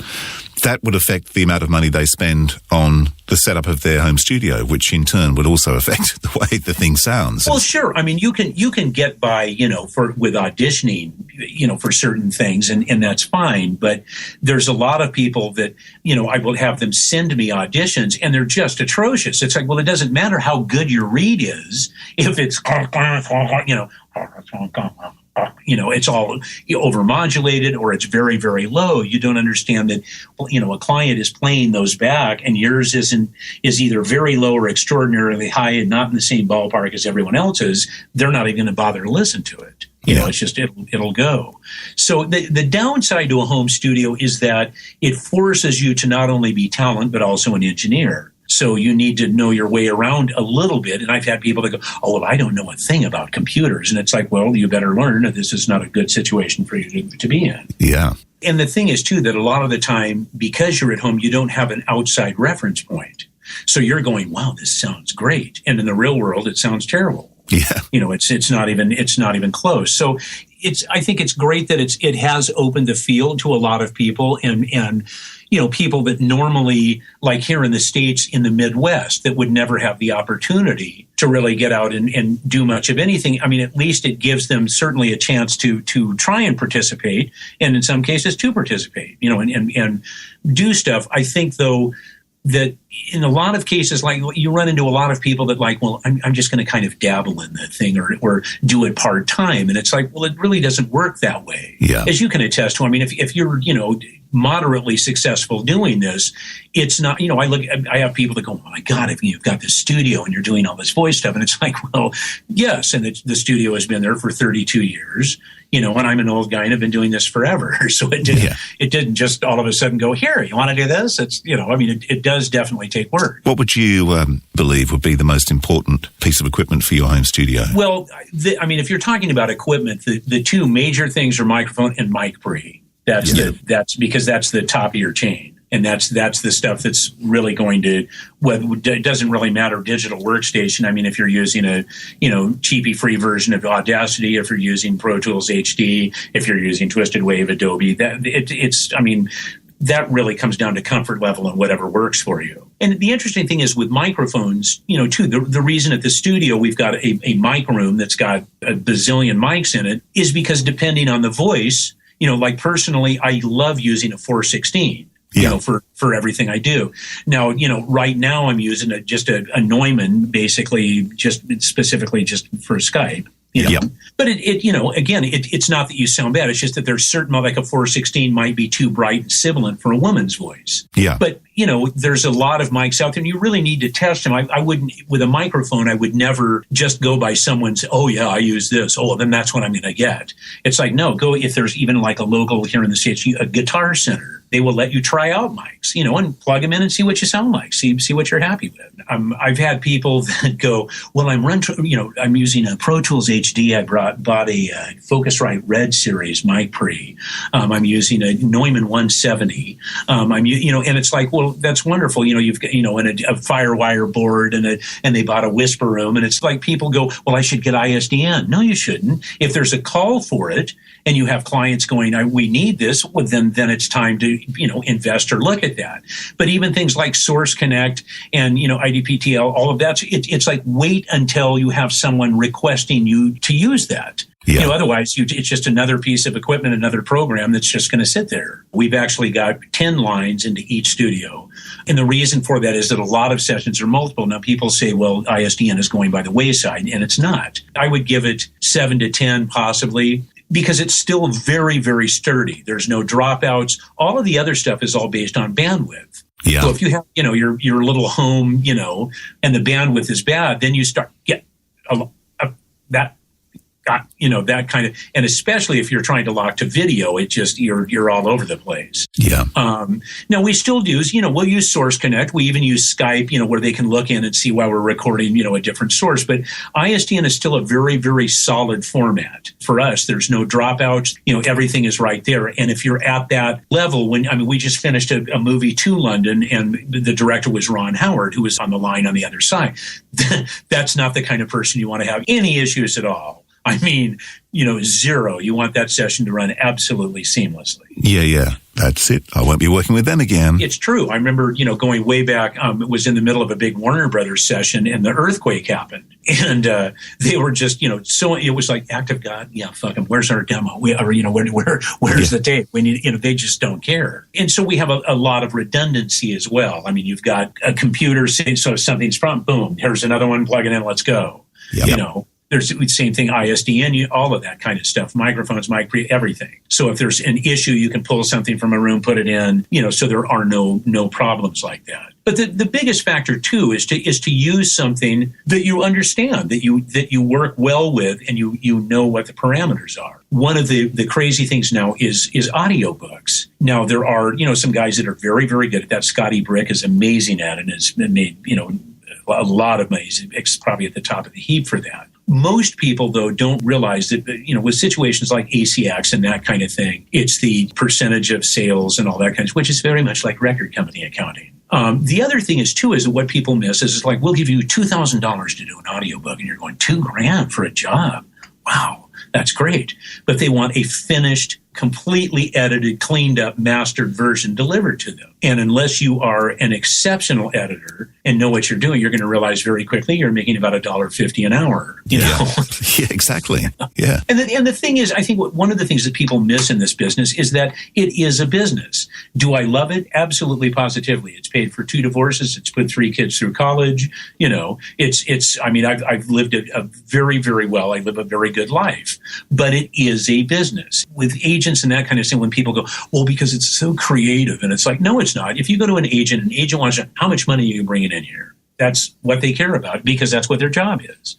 Speaker 4: that would affect the amount of money they spend on the setup of their home studio, which in turn would also affect the way the thing sounds.
Speaker 7: Well, sure. I mean, you can get by, with auditioning, for certain things, and that's fine. But there's a lot of people that, I will have them send me auditions, and they're just atrocious. It's like, well, it doesn't matter how good your read is if it's, it's all overmodulated or it's very, very low. You don't understand that, a client is playing those back and yours is either very low or extraordinarily high and not in the same ballpark as everyone else's. They're not even going to bother to listen to it. It's just, it'll go. So the downside to a home studio is that it forces you to not only be talent, but also an engineer. So you need to know your way around a little bit. And I've had people that go, oh, well, I don't know a thing about computers. And it's like, well, you better learn that this is not a good situation for you to be in.
Speaker 4: Yeah.
Speaker 7: And the thing is, too, that a lot of the time, because you're at home, you don't have an outside reference point. So you're going, wow, this sounds great. And in the real world, it sounds terrible.
Speaker 4: Yeah.
Speaker 7: It's not even close. So I think it's great that it has opened the field to a lot of people and people that normally, like here in the States, in the Midwest, that would never have the opportunity to really get out and do much of anything. I mean, at least it gives them certainly a chance to try and participate, and in some cases to participate, and do stuff. I think, though, that in a lot of cases, like you run into a lot of people that like, well, I'm just going to kind of dabble in the thing or do it part time. And it's like, well, it really doesn't work that way. Yeah. As you can attest to. I mean, if you're, moderately successful doing this, it's not, I have people that go, oh my God, if you've got this studio and you're doing all this voice stuff. And it's like, well, yes. And the studio has been there for 32 years, and I'm an old guy and I've been doing this forever. So it didn't just all of a sudden go, here, you want to do this? It's, it does definitely take work.
Speaker 4: What would you believe would be the most important piece of equipment for your home studio?
Speaker 7: Well, if you're talking about equipment, the two major things are microphone and mic pre. That's because that's the top of your chain. And that's the stuff that's really going to, it doesn't really matter, digital workstation. I mean, if you're using a, cheapy free version of Audacity, if you're using Pro Tools HD, if you're using Twisted Wave, Adobe, that really comes down to comfort level and whatever works for you. And the interesting thing is with microphones, too, the reason at the studio we've got a mic room that's got a bazillion mics in it is because depending on the voice, like personally, I love using a 416, for everything I do. Now, right now I'm using just a Neumann, basically specifically just for Skype. But it's not that you sound bad. It's just that there's certain, like a 416 might be too bright and sibilant for a woman's voice. Yeah. But, there's a lot of mics out there and you really need to test them. I wouldn't, with a microphone, I would never just go by someone's, oh yeah, I use this. Oh, then that's what I'm going to get. It's like, no, go, if there's even like a local here in the States, a Guitar Center. They will let you try out mics, and plug them in and see what you sound like, see what you're happy with. I've had people that go, well, I'm using a Pro Tools HD. I bought a Focusrite Red Series mic pre. I'm using a Neumann 170. And it's like, well, that's wonderful. You've got, and a Firewire board and they bought a Whisper Room. And it's like people go, well, I should get ISDN. No, you shouldn't. If there's a call for it and you have clients going, we need this, well, then it's time to, invest or look at that. But even things like Source Connect and, IDPTL, all of that, it's like wait until you have someone requesting you to use that. Yeah. Otherwise, it's just another piece of equipment, another program that's just going to sit there. We've actually got 10 lines into each studio. And the reason for that is that a lot of sessions are multiple. Now, people say, well, ISDN is going by the wayside, and it's not. I would give it 7 to 10, possibly. because it's still very, very sturdy. There's no dropouts. All of the other stuff is all based on bandwidth.
Speaker 4: Yeah.
Speaker 7: So if you have, your little home, and the bandwidth is bad, then you start get that kind of, and especially if you're trying to lock to video, it just, you're all over the place.
Speaker 4: Yeah.
Speaker 7: Now we still do, we'll use Source Connect. We even use Skype, where they can look in and see while we're recording, a different source. But ISDN is still a very, very solid format. For us, there's no dropouts, everything is right there. And if you're at that level, we just finished a movie to London, and the director was Ron Howard, who was on the line on the other side. That's not the kind of person you want to have any issues at all. Zero. You want that session to run absolutely seamlessly.
Speaker 4: Yeah. That's it. I won't be working with them again.
Speaker 7: It's true. I remember, going way back, it was in the middle of a big Warner Brothers session and the earthquake happened. And they were just, so it was like, act of God, yeah, fuck them. Where's our demo? Where's the tape? We need, they just don't care. And so we have a lot of redundancy as well. You've got a computer saying, so if something's from, boom, here's another one, plug it in, let's go.
Speaker 4: Yep.
Speaker 7: There's the same thing, ISDN, all of that kind of stuff, microphones, everything. So if there's an issue, you can pull something from a room, put it in, so there are no problems like that. But the biggest factor too is to use something that you understand, that you work well with, and you know what the parameters are. One of the crazy things now is audiobooks. Now there are some guys that are very, very good at that. Scotty Brick is amazing at it and has made a lot of money. He's probably at the top of the heap for that. Most people, though, don't realize that, with situations like ACX and that kind of thing, it's the percentage of sales and all that kind of, which is very much like record company accounting. The other thing is what people miss is it's like, we'll give you $2,000 to do an audiobook, and you're going, $2,000 for a job. Wow, that's great. But they want a finished, completely edited, cleaned up, mastered version delivered to them. And unless you are an exceptional editor and know what you're doing, you're going to realize very quickly you're making about $1.50 an hour. You know?
Speaker 4: Yeah, exactly. Yeah.
Speaker 7: And the thing is, I think one of the things that people miss in this business is that it is a business. Do I love it? Absolutely, positively. It's paid for 2 divorces. It's put 3 kids through college. I've lived a very, very well. I live a very good life. But it is a business. With agents and that kind of thing, when people go, well, because it's so creative, and it's like, no, it's not. If you go to an agent wants to know, how much money are you bringing in here? That's what they care about, because that's what their job is,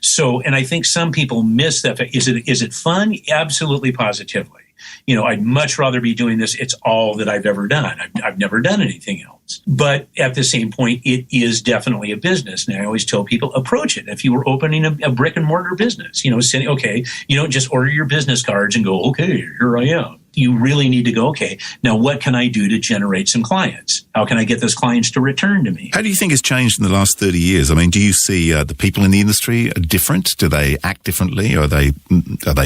Speaker 7: So, and I think some people miss that. Is it fun? Absolutely, positively. I'd much rather be doing this. It's all that I've ever done. I've never done anything else. But at the same point, it is definitely a business. And I always tell people, approach it. If you were opening a brick and mortar business, saying, okay, you don't just order your business cards and go, okay, here I am. You really need to go, okay, now what can I do to generate some clients? How can I get those clients to return to me?
Speaker 4: How do you think it's changed in the last 30 years? I mean, do you see the people in the industry are different? Do they act differently? Are they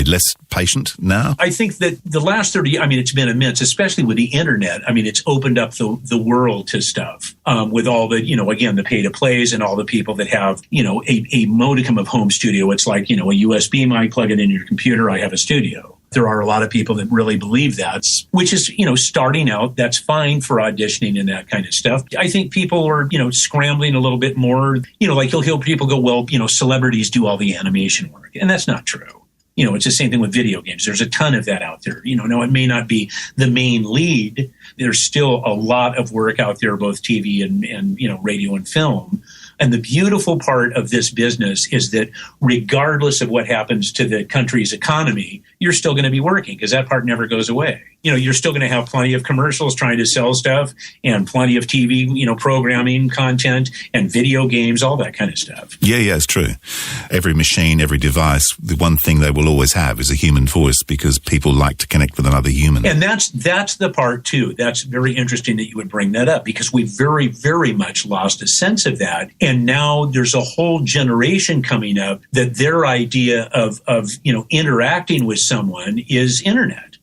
Speaker 4: less patient now?
Speaker 7: I think that the last 30 years, it's been immense, especially with the internet. It's opened up the world to stuff with all the, again, the pay-to-plays and all the people that have, a modicum of home studio. It's like, a USB mic, plug it in your computer, I have a studio. There are a lot of people that really believe that, which is, starting out, that's fine for auditioning and that kind of stuff. I think people are, scrambling a little bit more, like you'll hear people go, well, celebrities do all the animation work. And that's not true. It's the same thing with video games. There's a ton of that out there. Now it may not be the main lead. There's still a lot of work out there, both TV and radio and film. And the beautiful part of this business is that regardless of what happens to the country's economy, you're still going to be working, because that part never goes away. You're still going to have plenty of commercials trying to sell stuff, and plenty of TV, programming content and video games, all that kind of stuff.
Speaker 4: Yeah, it's true. Every machine, every device, the one thing they will always have is a human voice, because people like to connect with another human.
Speaker 7: And that's the part too. That's very interesting that you would bring that up, because we very, very much lost a sense of that. And now there's a whole generation coming up that their idea of interacting with someone is internet.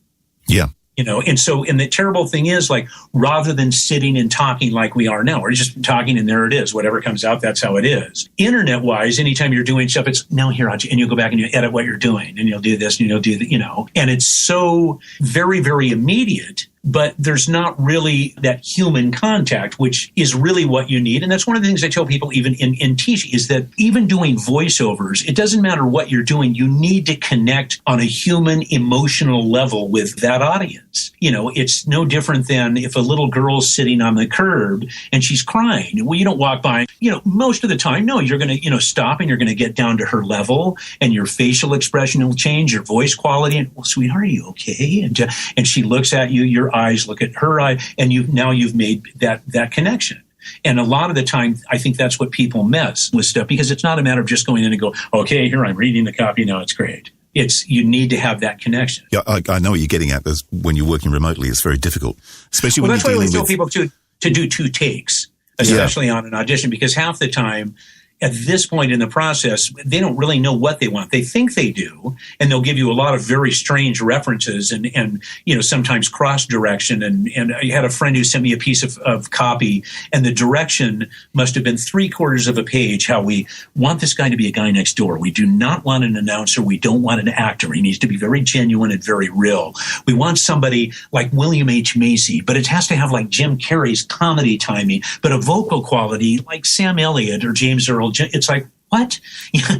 Speaker 4: Yeah.
Speaker 7: And the terrible thing is, like, rather than sitting and talking like we are now, we're just talking and there it is. Whatever comes out, that's how it is. Internet-wise, anytime you're doing stuff, it's now here, and you'll go back and you edit what you're doing, and you'll do this and you'll do that, and it's so very, very immediate but there's not really that human contact, which is really what you need. And that's one of the things I tell people even in teaching, is that even doing voiceovers, it doesn't matter what you're doing, you need to connect on a human emotional level with that audience. You know, it's no different than if a little girl's sitting on the curb and she's crying. Well, you don't walk by, you know, most of the time, no, you're going to, you know, stop and you're going to get down to her level, and your facial expression will change, your voice quality. And, well, sweetheart, are you okay? And she looks at you, your eyes look at her eye, and you've made that connection. And a lot of the time, I think that's what people miss with stuff, because it's not a matter of just going in and go, okay, here, I'm reading the copy, now it's great. You need to have that connection.
Speaker 4: Yeah, I know what you're getting at. When you're working remotely, it's very difficult, especially when you're dealing with...
Speaker 7: That's why I always tell people to do 2 takes, especially on an audition, because half the time, at this point in the process, they don't really know what they want. They think they do, and they'll give you a lot of very strange references and you know, sometimes cross direction. And I had a friend who sent me a piece of copy, and the direction must have been 3/4 of a page. How we want this guy to be a guy next door. We do not want an announcer. We don't want an actor. He needs to be very genuine and very real. We want somebody like William H. Macy, but it has to have like Jim Carrey's comedy timing, but a vocal quality like Sam Elliott or James Earl. It's like, what?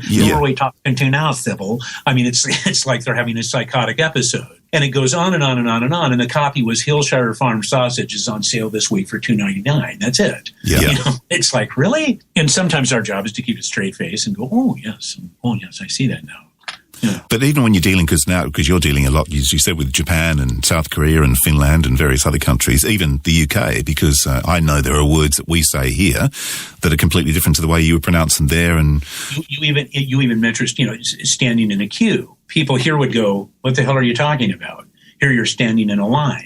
Speaker 7: Who are we talking to now, Sybil? I mean, it's like they're having a psychotic episode. And it goes on and on and on and on. And the copy was Hillshire Farm sausage is on sale this week for $2.99. That's it.
Speaker 4: Yeah.
Speaker 7: You know, it's like, really? And sometimes our job is to keep a straight face and go, oh, yes, I see that now. Yeah.
Speaker 4: But even when you're dealing, because you're dealing a lot, as you said, with Japan and South Korea and Finland and various other countries, even the UK, because I know there are words that we say here that are completely different to the way you would pronounce them there. And
Speaker 7: you even mentioned, you know, standing in a queue. People here would go, "What the hell are you talking about?" Here you're standing in a line.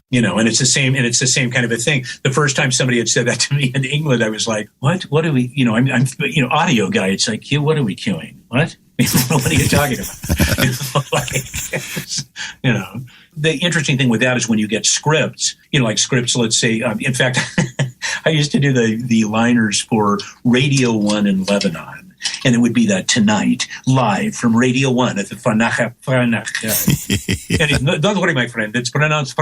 Speaker 7: You know, and it's the same kind of a thing. The first time somebody had said that to me in England, I was like, "What? What are we?" You know, I'm you know, audio guy. It's like, what are we queuing? What? What are you talking about? You know, the interesting thing with that is when you get scripts, you know, like scripts, let's say, in fact, I used to do the liners for Radio 1 in Lebanon. And it would be that tonight, live from Radio 1 at the Farnacha. And don't worry, my friend, it's pronounced,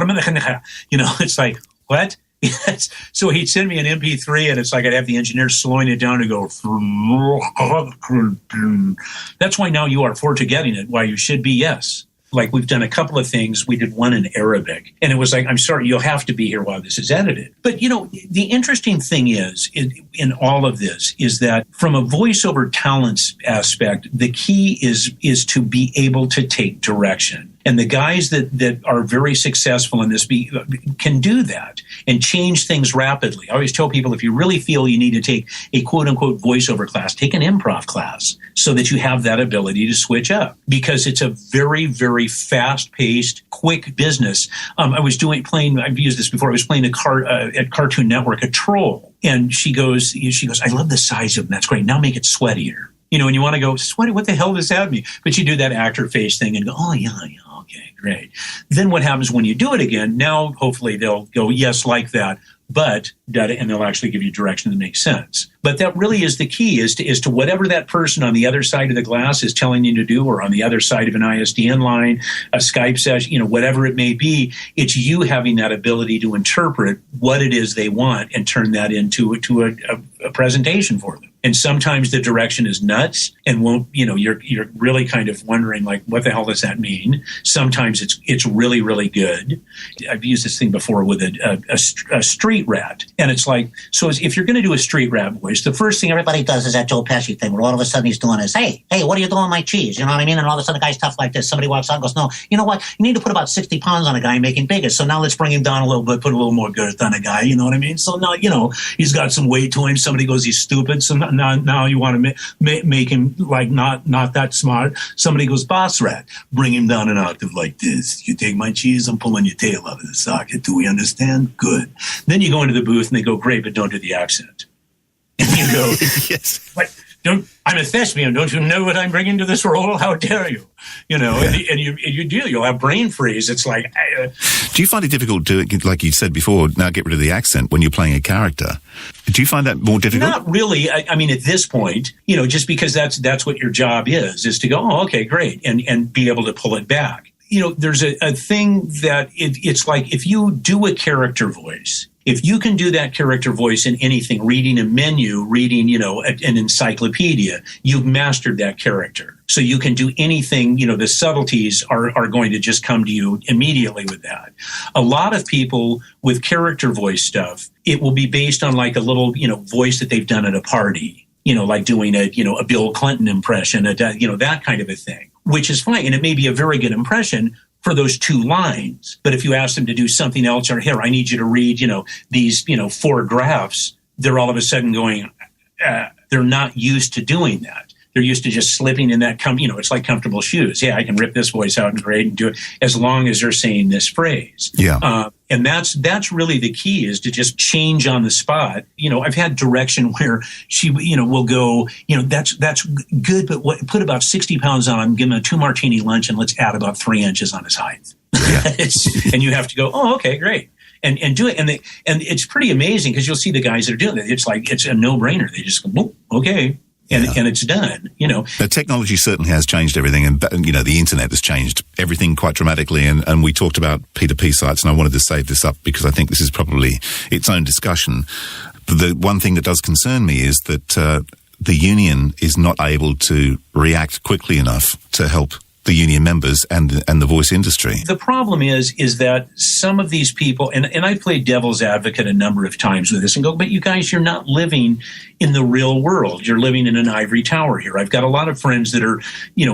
Speaker 7: you know, it's like, what? Yes. So he'd send me an MP3, and it's like I'd have the engineer slowing it down and go. That's why now you are forward to getting it. Why you should be, yes. Like we've done a couple of things. We did one in Arabic, and it was like, I'm sorry, you'll have to be here while this is edited. But, you know, the interesting thing is in all of this is that from a voiceover talents aspect, the key is to be able to take direction. And the guys that are very successful in this can do that and change things rapidly. I always tell people, if you really feel you need to take a quote-unquote voiceover class, take an improv class so that you have that ability to switch up. Because it's a very, very fast-paced, quick business. I've used this before, I was playing at Cartoon Network, a troll. And she goes, I love the size of them. That's great. Now make it sweatier. You know, and you want to go, sweaty, what the hell does that mean? But you do that actor face thing and go, oh, yeah, okay, great. Then what happens when you do it again? Now, hopefully they'll go, yes, like that, but and they'll actually give you direction that makes sense. But that really is the key, is to whatever that person on the other side of the glass is telling you to do, or on the other side of an ISDN line, a Skype session, you know, whatever it may be, it's you having that ability to interpret what it is they want and turn that into a presentation for them. And sometimes the direction is nuts and won't, you know, you're really kind of wondering, like, what the hell does that mean? Sometimes it's really, really good. I've used this thing before with a street rat. And it's like, so if you're going to do a street rat voice, the first thing everybody does is that Joe Pesci thing where all of a sudden he's doing is, hey, what are you doing with my cheese? You know what I mean? And all of a sudden a guy's tough like this. Somebody walks out and goes, no, you know what? You need to put about 60 pounds on a guy and make him bigger. So now let's bring him down a little bit, put a little more girth on a guy. You know what I mean? So now, you know, he's got some weight to him. Somebody goes, he's stupid. So now you want to make him like not that smart. Somebody goes, boss rat, bring him down an octave like this. You take my cheese, I'm pulling your tail out of the socket. Do we understand? Good. Then you go into the booth and they go, great, but don't do the accent. And you go, yes. What? I'm a thespian. Don't you know what I'm bringing to this role? How dare you? You know, yeah. and you'll have brain freeze. It's like.
Speaker 4: Do you find it difficult to, like you said before, now get rid of the accent when you're playing a character? Do you find that more difficult?
Speaker 7: Not really. I mean, at this point, you know, just because that's what your job is to go, oh, okay, great, and be able to pull it back. there's a thing that it's like if you do a character voice, if you can do that character voice in anything, reading a menu, reading, an encyclopedia, you've mastered that character. So you can do anything, the subtleties are going to just come to you immediately with that. A lot of people with character voice stuff, it will be based on like a little, voice that they've done at a party, like doing a Bill Clinton impression, that kind of a thing, which is fine. And it may be a very good impression for those 2 lines. But if you ask them to do something else, or here, I need you to read, these, 4 graphs, they're all of a sudden going, they're not used to doing that. They're used to just slipping in that, it's like comfortable shoes. Yeah, I can rip this voice out and great and do it as long as they're saying this phrase.
Speaker 4: Yeah.
Speaker 7: And that's really the key, is to just change on the spot. I've had direction where she, will go, that's good, but put about 60 pounds on him, give him a 2 martini lunch, and let's add about 3 inches on his height. Yeah. And you have to go, oh, okay, great. And do it. And it's pretty amazing, because you'll see the guys that are doing it. It's like, it's a no-brainer. They just go, oh, okay. And it's done,
Speaker 4: The technology certainly has changed everything, and the internet has changed everything quite dramatically. And we talked about P2P sites, and I wanted to save this up because I think this is probably its own discussion. But the one thing that does concern me is that the union is not able to react quickly enough to help the union members and the voice industry.
Speaker 7: The problem is that some of these people, and I played devil's advocate a number of times with this and go, but you guys, you're not living in the real world. You're living in an ivory tower here. I've got a lot of friends that are,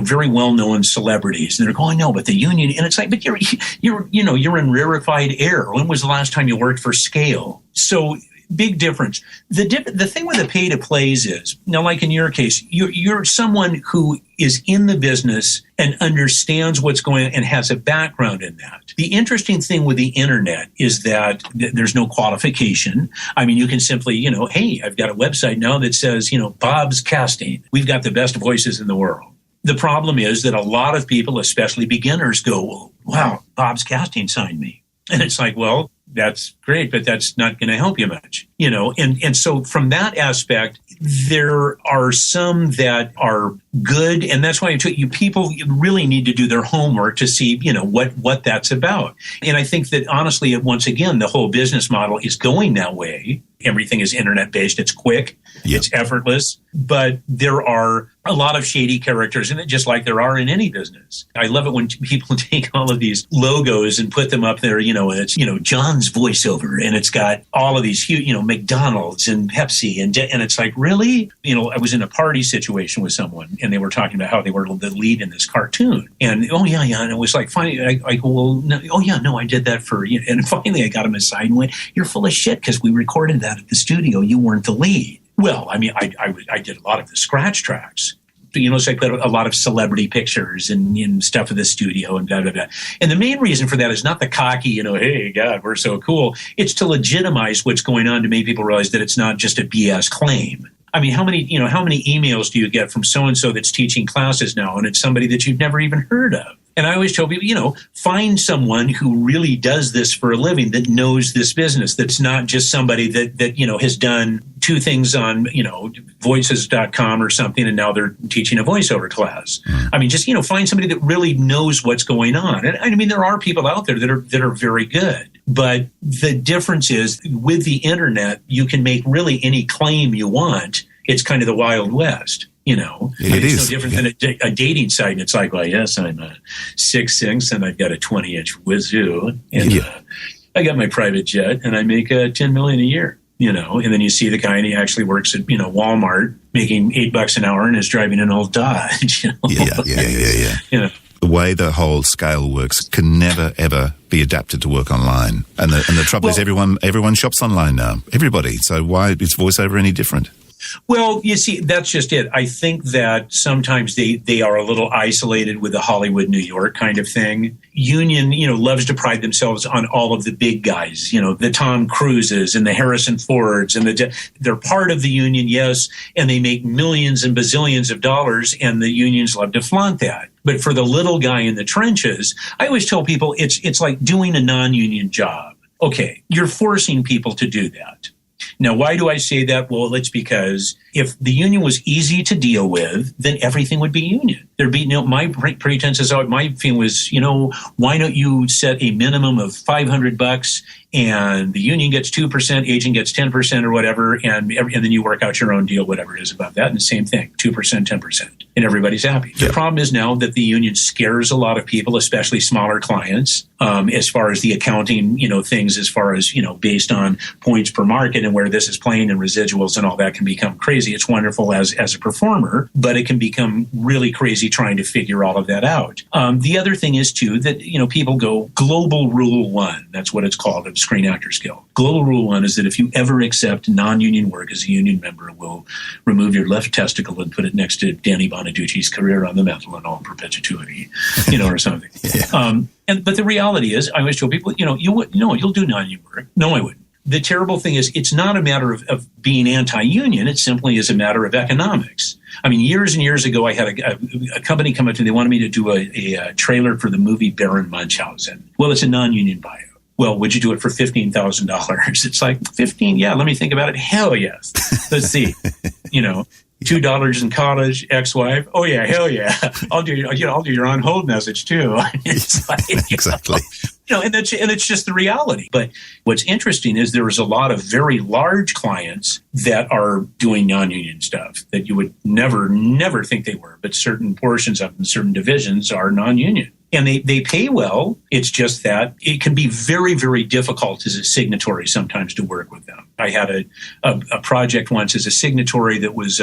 Speaker 7: very well-known celebrities, and they're going, no, but the union, and it's like, but you're in rarefied air. When was the last time you worked for scale? So big difference. The thing with the pay to plays is, now, like in your case, you're someone who is in the business and understands what's going on and has a background in that. The interesting thing with the internet is that there's no qualification. I mean, you can simply, hey, I've got a website now that says, Bob's Casting. We've got the best voices in the world. The problem is that a lot of people, especially beginners, go, well, wow, Bob's Casting signed me. And it's like, well, that's great, but that's not going to help you much, and so from that aspect, there are some that are good. And that's why people really need to do their homework to see, what that's about. And I think that honestly, once again, the whole business model is going that way. Everything is internet based. It's quick. Yep. It's effortless. But there are a lot of shady characters in it, just like there are in any business. I love it when people take all of these logos and put them up there, it's, John's voiceover, and it's got all of these huge, McDonald's and Pepsi, and it's like, really? I was in a party situation with someone, and they were talking about how they were the lead in this cartoon. And, oh, yeah, and it was like, finally, I go, well, no, oh, yeah, no, I did that for you. And finally I got him aside and went, you're full of shit, because we recorded that at the studio. You weren't the lead. Well, I mean, I did a lot of the scratch tracks. So I put a lot of celebrity pictures and stuff at the studio and blah, blah, blah. And the main reason for that is not the cocky, hey, God, we're so cool. It's to legitimize what's going on, to make people realize that it's not just a BS claim. I mean, how many emails do you get from so-and-so that's teaching classes now, and it's somebody that you've never even heard of? And I always tell people, find someone who really does this for a living, that knows this business, that's not just somebody that has done 2 things on, voices.com or something, and now they're teaching a voiceover class. I mean, just, find somebody that really knows what's going on. And I mean, there are people out there that are very good. But the difference is, with the internet, you can make really any claim you want. It's kind of the Wild West. It is no different than a dating site. And it's like, well, yes, I'm a 6'6", and I've got a 20-inch wazoo, and I got my private jet, and I make $10 million a year. And then you see the guy, and he actually works at Walmart, making $8 an hour, and is driving an old Dodge.
Speaker 4: Yeah. The way the whole scale works can never ever be adapted to work online. And the trouble is, everyone shops online now. Everybody. So why is voiceover any different?
Speaker 7: Well, you see, that's just it. I think that sometimes they are a little isolated with the Hollywood, New York kind of thing. Union, loves to pride themselves on all of the big guys, the Tom Cruises and the Harrison Fords, and they're part of the union, yes, and they make millions and bazillions of dollars, and the unions love to flaunt that. But for the little guy in the trenches, I always tell people it's like doing a non-union job. Okay, you're forcing people to do that. Now, why do I say that? Well, it's because If the union was easy to deal with, then everything would be union. There'd be my pretense is my feeling was, why don't you set a minimum of $500 and the union gets 2%, agent gets 10% or whatever, and then you work out your own deal, whatever it is above that, and the same thing, 2%, 10%, and everybody's happy. Yeah. The problem is now that the union scares a lot of people, especially smaller clients, as far as the accounting, things as far as, based on points per market and where this is playing and residuals and all that can become crazy. It's wonderful as a performer, but it can become really crazy trying to figure all of that out. The other thing is, too, that, people go global rule 1. That's what it's called of Screen Actors Guild. Global rule 1 is that if you ever accept non-union work as a union member, we'll remove your left testicle and put it next to Danny Bonaducci's career on the mantle in all perpetuity, or something. Yeah. But the reality is, I always tell people, you'll do non-union work. No, I wouldn't. The terrible thing is, it's not a matter of being anti-union. It simply is a matter of economics. I mean, years and years ago, I had a company come up to me. They wanted me to do a trailer for the movie Baron Munchausen. Well, it's a non-union bio. Well, would you do it for $15,000? It's like, 15? Yeah, let me think about it. Hell yes. Let's see. $2 in college, ex-wife. Oh yeah, hell yeah. I'll do your on hold message too. It's like,
Speaker 4: exactly.
Speaker 7: And it's just the reality. But what's interesting is there is a lot of very large clients that are doing non-union stuff that you would never think they were. But certain portions of them, certain divisions are non-union. And they pay well. It's just that it can be very, very difficult as a signatory sometimes to work with them. I had a project once as a signatory that was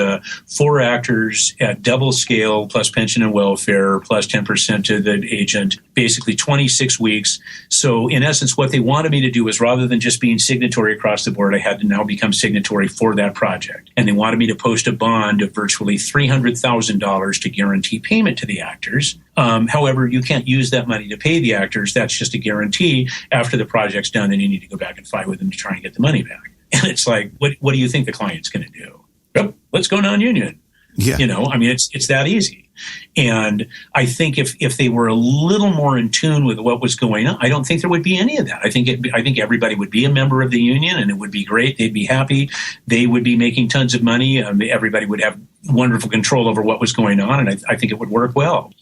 Speaker 7: 4 actors at double scale plus pension and welfare plus 10% to the agent, basically 26 weeks. So in essence, what they wanted me to do is rather than just being signatory across the board, I had to now become signatory for that project. And they wanted me to post a bond of virtually $300,000 to guarantee payment to the actors. However, you can't use that money to pay the actors. That's just a guarantee. After the project's done, then you need to go back and fight with them to try and get the money back. And it's like, what do you think the client's going to do? Oh, let's go non-union. Yeah. It's that easy. And I think if they were a little more in tune with what was going on, I don't think there would be any of that. I think everybody would be a member of the union, and it would be great. They'd be happy. They would be making tons of money. Everybody would have wonderful control over what was going on, and I think it would work well.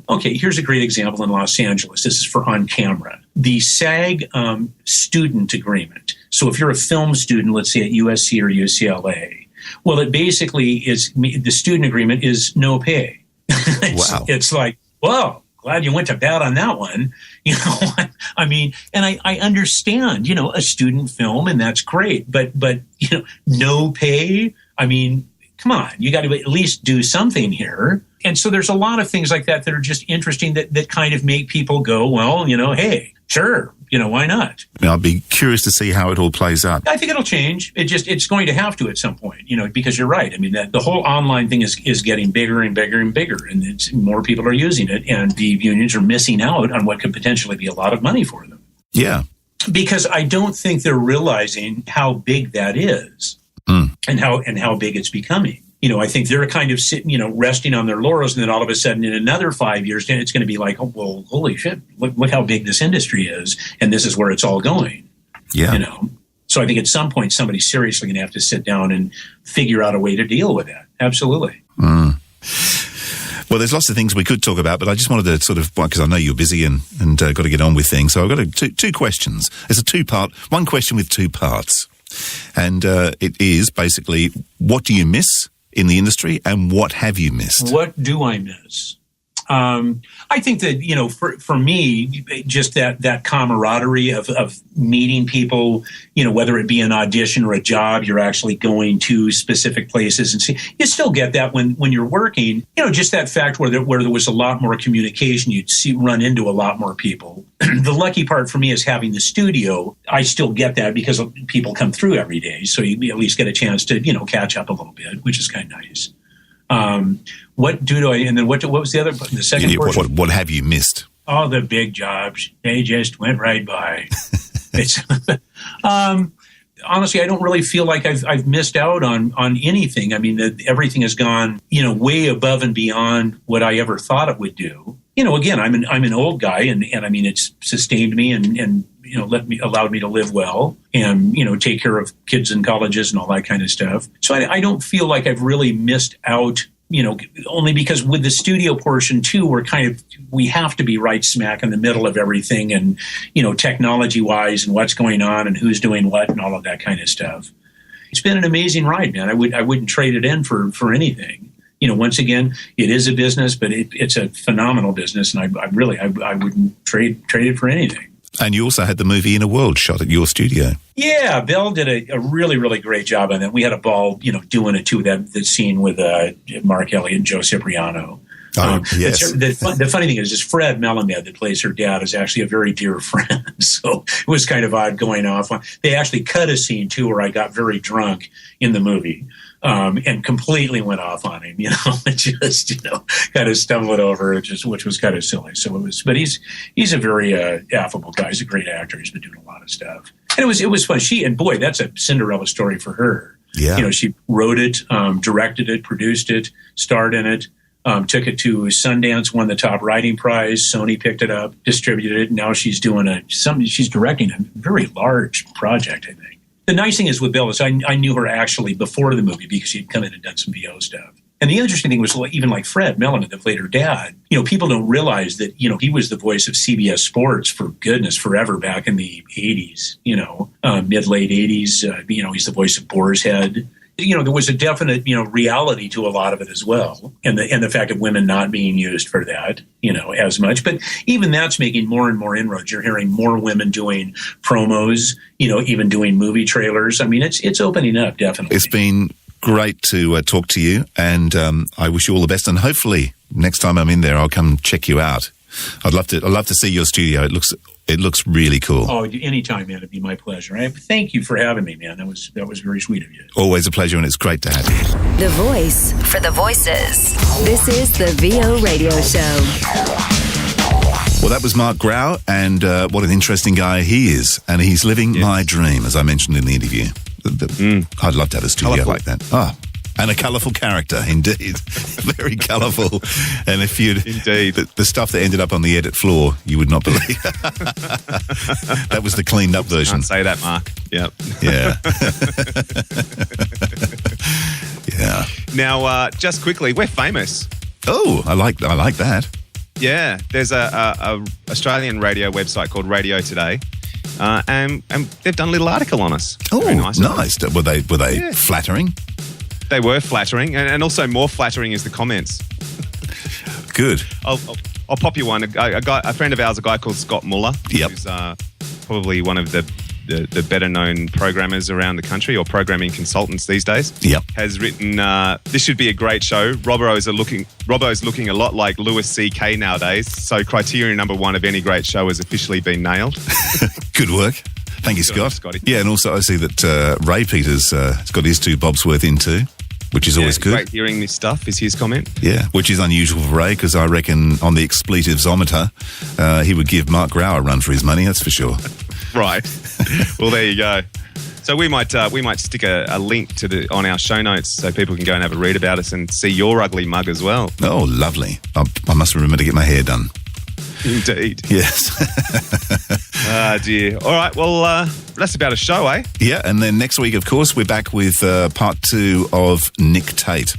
Speaker 7: Okay, here's a great example in Los Angeles. This is for on camera. The SAG student agreement. So if you're a film student, let's say at USC or UCLA, well, it basically is, the student agreement is no pay.
Speaker 4: Wow.
Speaker 7: It's like, well, glad you went to bat on that one. And I understand, a student film, and that's great, but no pay. Come on, you got to at least do something here. And so there's a lot of things like that are just interesting that kind of make people go, well, hey, sure. Why not?
Speaker 4: I'll be curious to see how it all plays out.
Speaker 7: I think it'll change. It's going to have to at some point, because you're right. The whole online thing is getting bigger and bigger and bigger, and more people are using it, and the unions are missing out on what could potentially be a lot of money for them.
Speaker 4: Yeah.
Speaker 7: Because I don't think they're realizing how big that is and how big it's becoming. I think they're kind of sitting, resting on their laurels, and then all of a sudden in another 5 years, it's going to be like, oh, well, holy shit, look how big this industry is, and this is where it's all going.
Speaker 4: Yeah.
Speaker 7: So I think at some point somebody's seriously going to have to sit down and figure out a way to deal with that. Absolutely.
Speaker 4: Well, there's lots of things we could talk about, but I just wanted to because I know you're busy and got to get on with things. So I've got two questions. It's one question with 2 parts. And it is basically, what do you miss in the industry, and what have you missed?
Speaker 7: What do I miss? I think that, for me, just that camaraderie of meeting people, whether it be an audition or a job, you're actually going to specific places and see. You still get that when you're working, just that fact where there was a lot more communication, you'd run into a lot more people. The lucky part for me is having the studio. I still get that because people come through every day. So you at least get a chance to, catch up a little bit, which is kind of nice. What was the second portion?
Speaker 4: What have you missed?
Speaker 7: All the big jobs. They just went right by. Honestly, I don't really feel like I've missed out on anything. Everything has gone, way above and beyond what I ever thought it would do. Again, I'm an old guy, and it's sustained me and allowed me to live well and, take care of kids in colleges and all that kind of stuff. So I don't feel like I've really missed out, only because with the studio portion too, we have to be right smack in the middle of everything and, technology wise and what's going on and who's doing what and all of that kind of stuff. It's been an amazing ride, man. I wouldn't trade it in for anything. Once again, it is a business, but it's a phenomenal business, and I wouldn't trade it for anything.
Speaker 4: And you also had the movie Inner World shot at your studio.
Speaker 7: Yeah, Bill did a really, really great job on that. We had a ball, doing it too. That scene with Mark Elliott and Joe Cipriano.
Speaker 4: Oh, yes.
Speaker 7: The funny thing is Fred Melamed, that plays her dad, is actually a very dear friend. So it was kind of odd going off. They actually cut a scene, too, where I got very drunk in the movie and completely went off on him, and just, kind of stumbled over, which was kind of silly. So but he's a very affable guy. He's a great actor. He's been doing a lot of stuff. And it was fun. Boy, that's a Cinderella story for her.
Speaker 4: Yeah.
Speaker 7: She wrote it, directed it, produced it, starred in it. Took it to Sundance, won the top writing prize. Sony picked it up, distributed it. Now she's doing she's directing a very large project, I think. The nice thing is with Bill is I knew her actually before the movie because she'd come in and done some VO stuff. And the interesting thing was even like Fred Melamed, that played her dad, people don't realize that, he was the voice of CBS Sports forever back in the 80s, mid-late 80s. He's the voice of Boar's Head. There was a definite, reality to a lot of it as well. And the fact of women not being used for that, as much. But even that's making more and more inroads. You're hearing more women doing promos, even doing movie trailers. I mean, it's opening up, definitely.
Speaker 4: It's been great to talk to you, and I wish you all the best. And hopefully next time I'm in there, I'll come check you out. I'd love to see your studio. It looks really cool.
Speaker 7: Oh, anytime, man. It'd be my pleasure. Thank you for having me, man. That was very sweet of you.
Speaker 4: Always a pleasure, and it's great to have you.
Speaker 3: The voice for the voices. This is the VO Radio Show.
Speaker 4: Well, that was Marc Graue, and what an interesting guy he is. And he's living my dream, as I mentioned in the interview. I'd love to have a studio like that. Oh, and a colourful character, indeed. Very colourful. And if you'd...
Speaker 5: Indeed.
Speaker 4: The stuff that ended up on the edit floor, you would not believe. That was the cleaned up version.
Speaker 5: Can't say that, Mark. Yep.
Speaker 4: Yeah. Yeah.
Speaker 5: Now, just quickly, we're famous.
Speaker 4: Oh, I like that.
Speaker 5: Yeah. There's a Australian radio website called Radio Today. And they've done a little article on us.
Speaker 4: Oh,
Speaker 5: very nice.
Speaker 4: Were they flattering?
Speaker 5: They were flattering, and also more flattering is the comments.
Speaker 4: Good.
Speaker 5: I'll pop you one. A friend of ours, a guy called Scott Muller,
Speaker 4: Yep.
Speaker 5: who's probably one of the better known programmers around the country, or programming consultants these days.
Speaker 4: Yep.
Speaker 5: Has written, this should be a great show. Robbo's looking a lot like Louis C.K. nowadays. So criteria number one of any great show has officially been nailed.
Speaker 4: Good work. Thank you, Scott.
Speaker 5: Scotty.
Speaker 4: Yeah, and also I see that Ray Peters has got his 2 bobs worth in too, which is always good.
Speaker 5: Great hearing this stuff is his comment.
Speaker 4: Yeah, which is unusual for Ray, because I reckon on the expletivesometer, he would give Marc Graue a run for his money, that's for sure.
Speaker 5: Right. Well, there you go. So we might stick a link to on our show notes so people can go and have a read about us and see your ugly mug as well.
Speaker 4: Oh, lovely. I must remember to get my hair done.
Speaker 5: Indeed.
Speaker 4: Yes.
Speaker 5: Ah, dear. All right, well, that's about a show, eh?
Speaker 4: Yeah, and then next week, of course, we're back with part 2 of Nick Tate.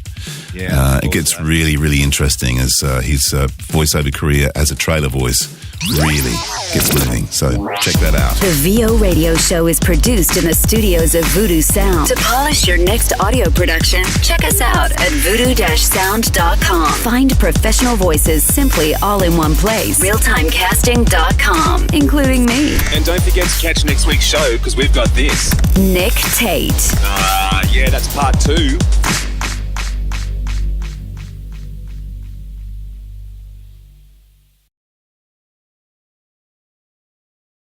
Speaker 5: Yeah.
Speaker 4: It gets really, really interesting as his voiceover career as a trailer voice really gets moving. So check that out.
Speaker 3: The VO Radio Show is produced in the studios of Voodoo Sound. To polish your next audio production, check us out at voodoo-sound.com. Find professional voices simply all in one place. Realtimecasting.com, including me.
Speaker 2: And don't forget to catch next week's show, because we've got this.
Speaker 3: Nick Tate.
Speaker 2: Yeah, that's part 2.